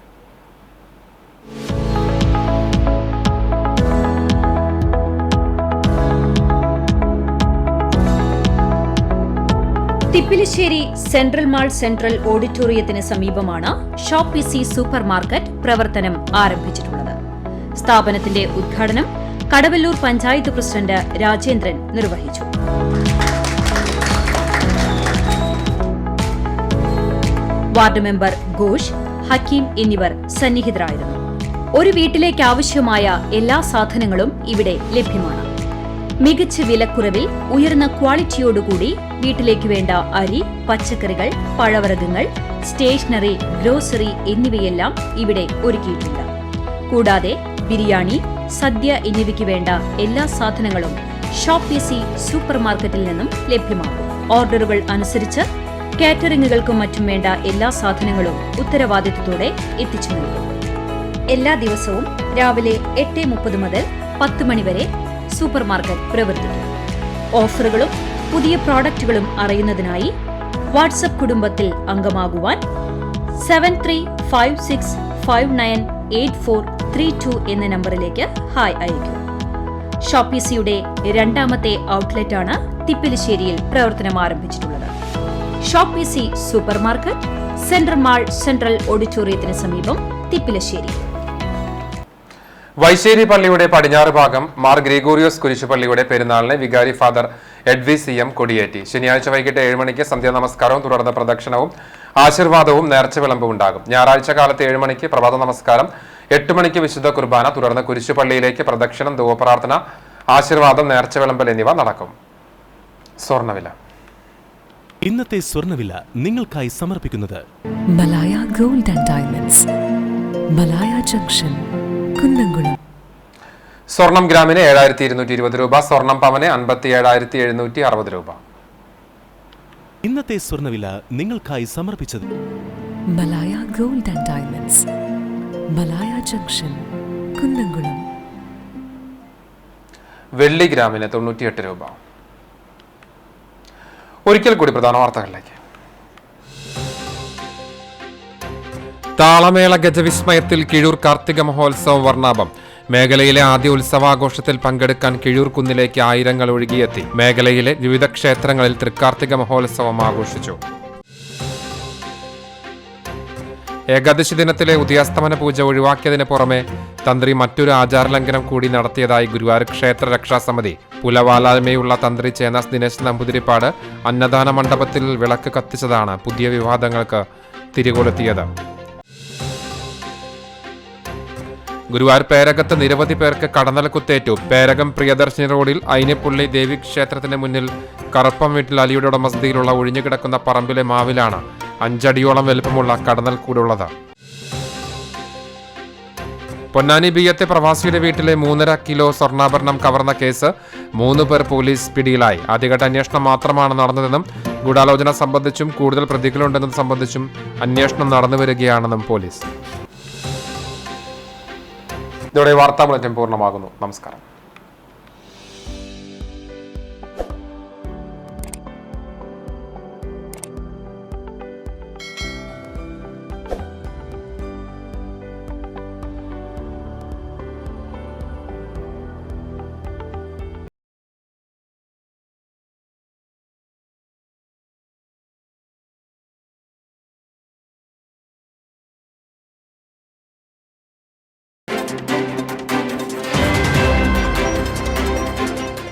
തിപ്പിലിശ്ശേരി സെൻട്രൽ മാൾ സെൻട്രൽ ഓഡിറ്റോറിയത്തിന് സമീപമാണ് ഷോപ്പീസി സൂപ്പർ മാർക്കറ്റ് പ്രവർത്തനം ആരംഭിച്ചിട്ടുള്ളത്. സ്ഥാപനത്തിന്റെ ഉദ്ഘാടനം കടവല്ലൂർ പഞ്ചായത്ത് പ്രസിഡന്റ് രാജേന്ദ്രൻ നിർവഹിച്ചു. വാർഡ് മെമ്പർ ഘോഷ്, ഹക്കീം എന്നിവർ സന്നിഹിതരായിരുന്നു. ഒരു വീട്ടിലേക്ക് ആവശ്യമായ എല്ലാ സാധനങ്ങളും ഇവിടെ ലഭ്യമാണ്. മികച്ച വിലക്കുറവിൽ ഉയർന്ന ക്വാളിറ്റിയോടുകൂടി വീട്ടിലേക്ക് വേണ്ട അരി, പച്ചക്കറികൾ, പഴവർഗ്ഗങ്ങൾ, സ്റ്റേഷനറി, ഗ്രോസറി എന്നിവയെല്ലാം ഇവിടെ ഒരുക്കിയിട്ടുണ്ട്. കൂടാതെ ബിരിയാണി, സദ്യ എന്നിവയ്ക്ക് വേണ്ട എല്ലാ സാധനങ്ങളും ഷോപ്പീസി സൂപ്പർ മാർക്കറ്റിൽ നിന്നും ലഭ്യമാകും. ഓർഡറുകൾ അനുസരിച്ച് കാറ്ററിംഗുകൾക്കും മറ്റും വേണ്ട എല്ലാ സാധനങ്ങളും ഉത്തരവാദിത്തത്തോടെ എത്തിച്ചു നൽകും. എല്ലാ ദിവസവും രാവിലെ 8:30 മുതൽ 10 മണി വരെ സൂപ്പർ മാർക്കറ്റ് പ്രവർത്തിക്കും. ഓഫറുകളും പുതിയ പ്രോഡക്റ്റുകളും അറിയുന്നതിനായി വാട്സ്ആപ്പ് കുടുംബത്തിൽ അംഗമാകുവാൻ 7356598432 എന്ന നമ്പറിലേക്ക് ഹായ് അയയ്ക്കും. ഷോപ്പീസിയുടെ രണ്ടാമത്തെ ഔട്ട്ലെറ്റാണ് തിപ്പിലിശ്ശേരിയിൽ പ്രവർത്തനം ആരംഭിച്ചിട്ടുള്ളത്. Shop PC super market, central mall central ഓഡിറ്റോറിയത്തിന് സമീപം, തിപ്പിലശ്ശേരി. വൈശ്ശേരി പള്ളിയുടെ പടിഞ്ഞാറ് ഭാഗം മാർ ഗ്രിഗോറിയോസ് കുരിശുപള്ളിയുടെ പെരുന്നാളിനെ വികാരി ഫാദർ എഡ്വി CM കൊടിയേറ്റി. ശനിയാഴ്ച വൈകിട്ട് 7 മണിക്ക് സന്ധ്യാനമസ്കാരവും തുടർന്ന് പ്രദക്ഷിണവും ആശീർവാദവും നേർച്ച വിളമ്പും ഉണ്ടാകും. ഞായറാഴ്ച കാലത്ത് 7 മണിക്ക് പ്രഭാത നമസ്കാരം, 8 മണിക്ക് വിശുദ്ധ കുർബാന, തുടർന്ന് കുരിശുപള്ളിയിലേക്ക് പ്രദക്ഷിണം, ധൂപപ്രാർത്ഥന, ആശീർവാദം, നേർച്ച വിളമ്പൽ എന്നിവ നടക്കും. സ്വർണ്ണവില. ഇന്നത്തെ സ്വർണ്ണവില നിങ്ങൾക്കായി സമർപ്പിക്കുന്നത് Malaya gold and diamonds, Malaya junction, Kunnamkulam. സ്വർണം ഗ്രാമിന് 7220 രൂപ, സ്വർണം പവന് 57,760 രൂപ. ഇന്നത്തെ സ്വർണ്ണവില നിങ്ങൾക്കായി സമർപ്പിച്ചത് Malaya gold and diamonds, Malaya junction, Kunnamkulam. വെള്ളി ഗ്രാമിന് 98 രൂപ. ഒരിക്കൽ കൂടി പ്രധാന വാർത്തകളിലേക്ക്. താളമേള ഗജവിസ്മയത്തിൽ കിഴൂർ കാർത്തിക മഹോത്സവം വർണ്ണാഭം. മേഖലയിലെ ആദ്യ ഉത്സവാഘോഷത്തിൽ പങ്കെടുക്കാൻ കിഴൂർ കുന്നിലേക്ക് ആയിരങ്ങൾ ഒഴുകിയെത്തി. മേഖലയിലെ വിവിധ ക്ഷേത്രങ്ങളിൽ തൃക്കാർത്തിക മഹോത്സവം ആഘോഷിച്ചു. ഏകാദശി ദിനത്തിലെ ഉദയാസ്തമന പൂജ ഒഴിവാക്കിയതിന് പുറമെ തന്ത്രി മറ്റൊരു ആചാരലംഘനം കൂടി നടത്തിയതായി ഗുരുവായൂർ ക്ഷേത്ര രക്ഷാസമിതി. പുലവാലായ്മയുള്ള തന്ത്രി ചേനാസ് ദിനേശ് നമ്പൂതിരിപ്പാട് അന്നദാന മണ്ഡപത്തിൽ വിളക്ക് കത്തിച്ചതാണ് പുതിയ വിവാദങ്ങൾക്ക് തിരികൊളുത്തിയത്. ഗുരുവായൂർ പേരകത്ത് നിരവധി പേർക്ക് കടന്നൽ കുത്തേറ്റു. പേരകം പ്രിയദർശിനി റോഡിൽ ഐനിപ്പുള്ളി ദേവി ക്ഷേത്രത്തിന് മുന്നിൽ കറുപ്പം വീട്ടിൽ അലിയുടെ ഉടമസ്ഥതയിലുള്ള ഒഴിഞ്ഞുകിടക്കുന്ന പറമ്പിലെ മാവിലാണ് 5 അടിയോളം വലുപ്പമുള്ള കടന്നൽ കൂടുള്ളത്. പൊന്നാനി ബിയ്യത്തെ പ്രവാസിയുടെ വീട്ടിലെ 3.5 കിലോ സ്വർണ്ണാഭരണം കവർന്ന കേസ് 3 പേർ പോലീസ് പിടിയിലായി. ആദ്യഘട്ട അന്വേഷണം മാത്രമാണ് നടന്നതെന്നും ഗൂഢാലോചന സംബന്ധിച്ചും കൂടുതൽ പ്രതികളുണ്ടെന്നത് സംബന്ധിച്ചും അന്വേഷണം നടന്നുവരികയാണെന്നും പോലീസ്. ഇതോടെ വാർത്താ ബുള്ളറ്റിൻ പൂർണ്ണമാകുന്നു. നമസ്കാരം.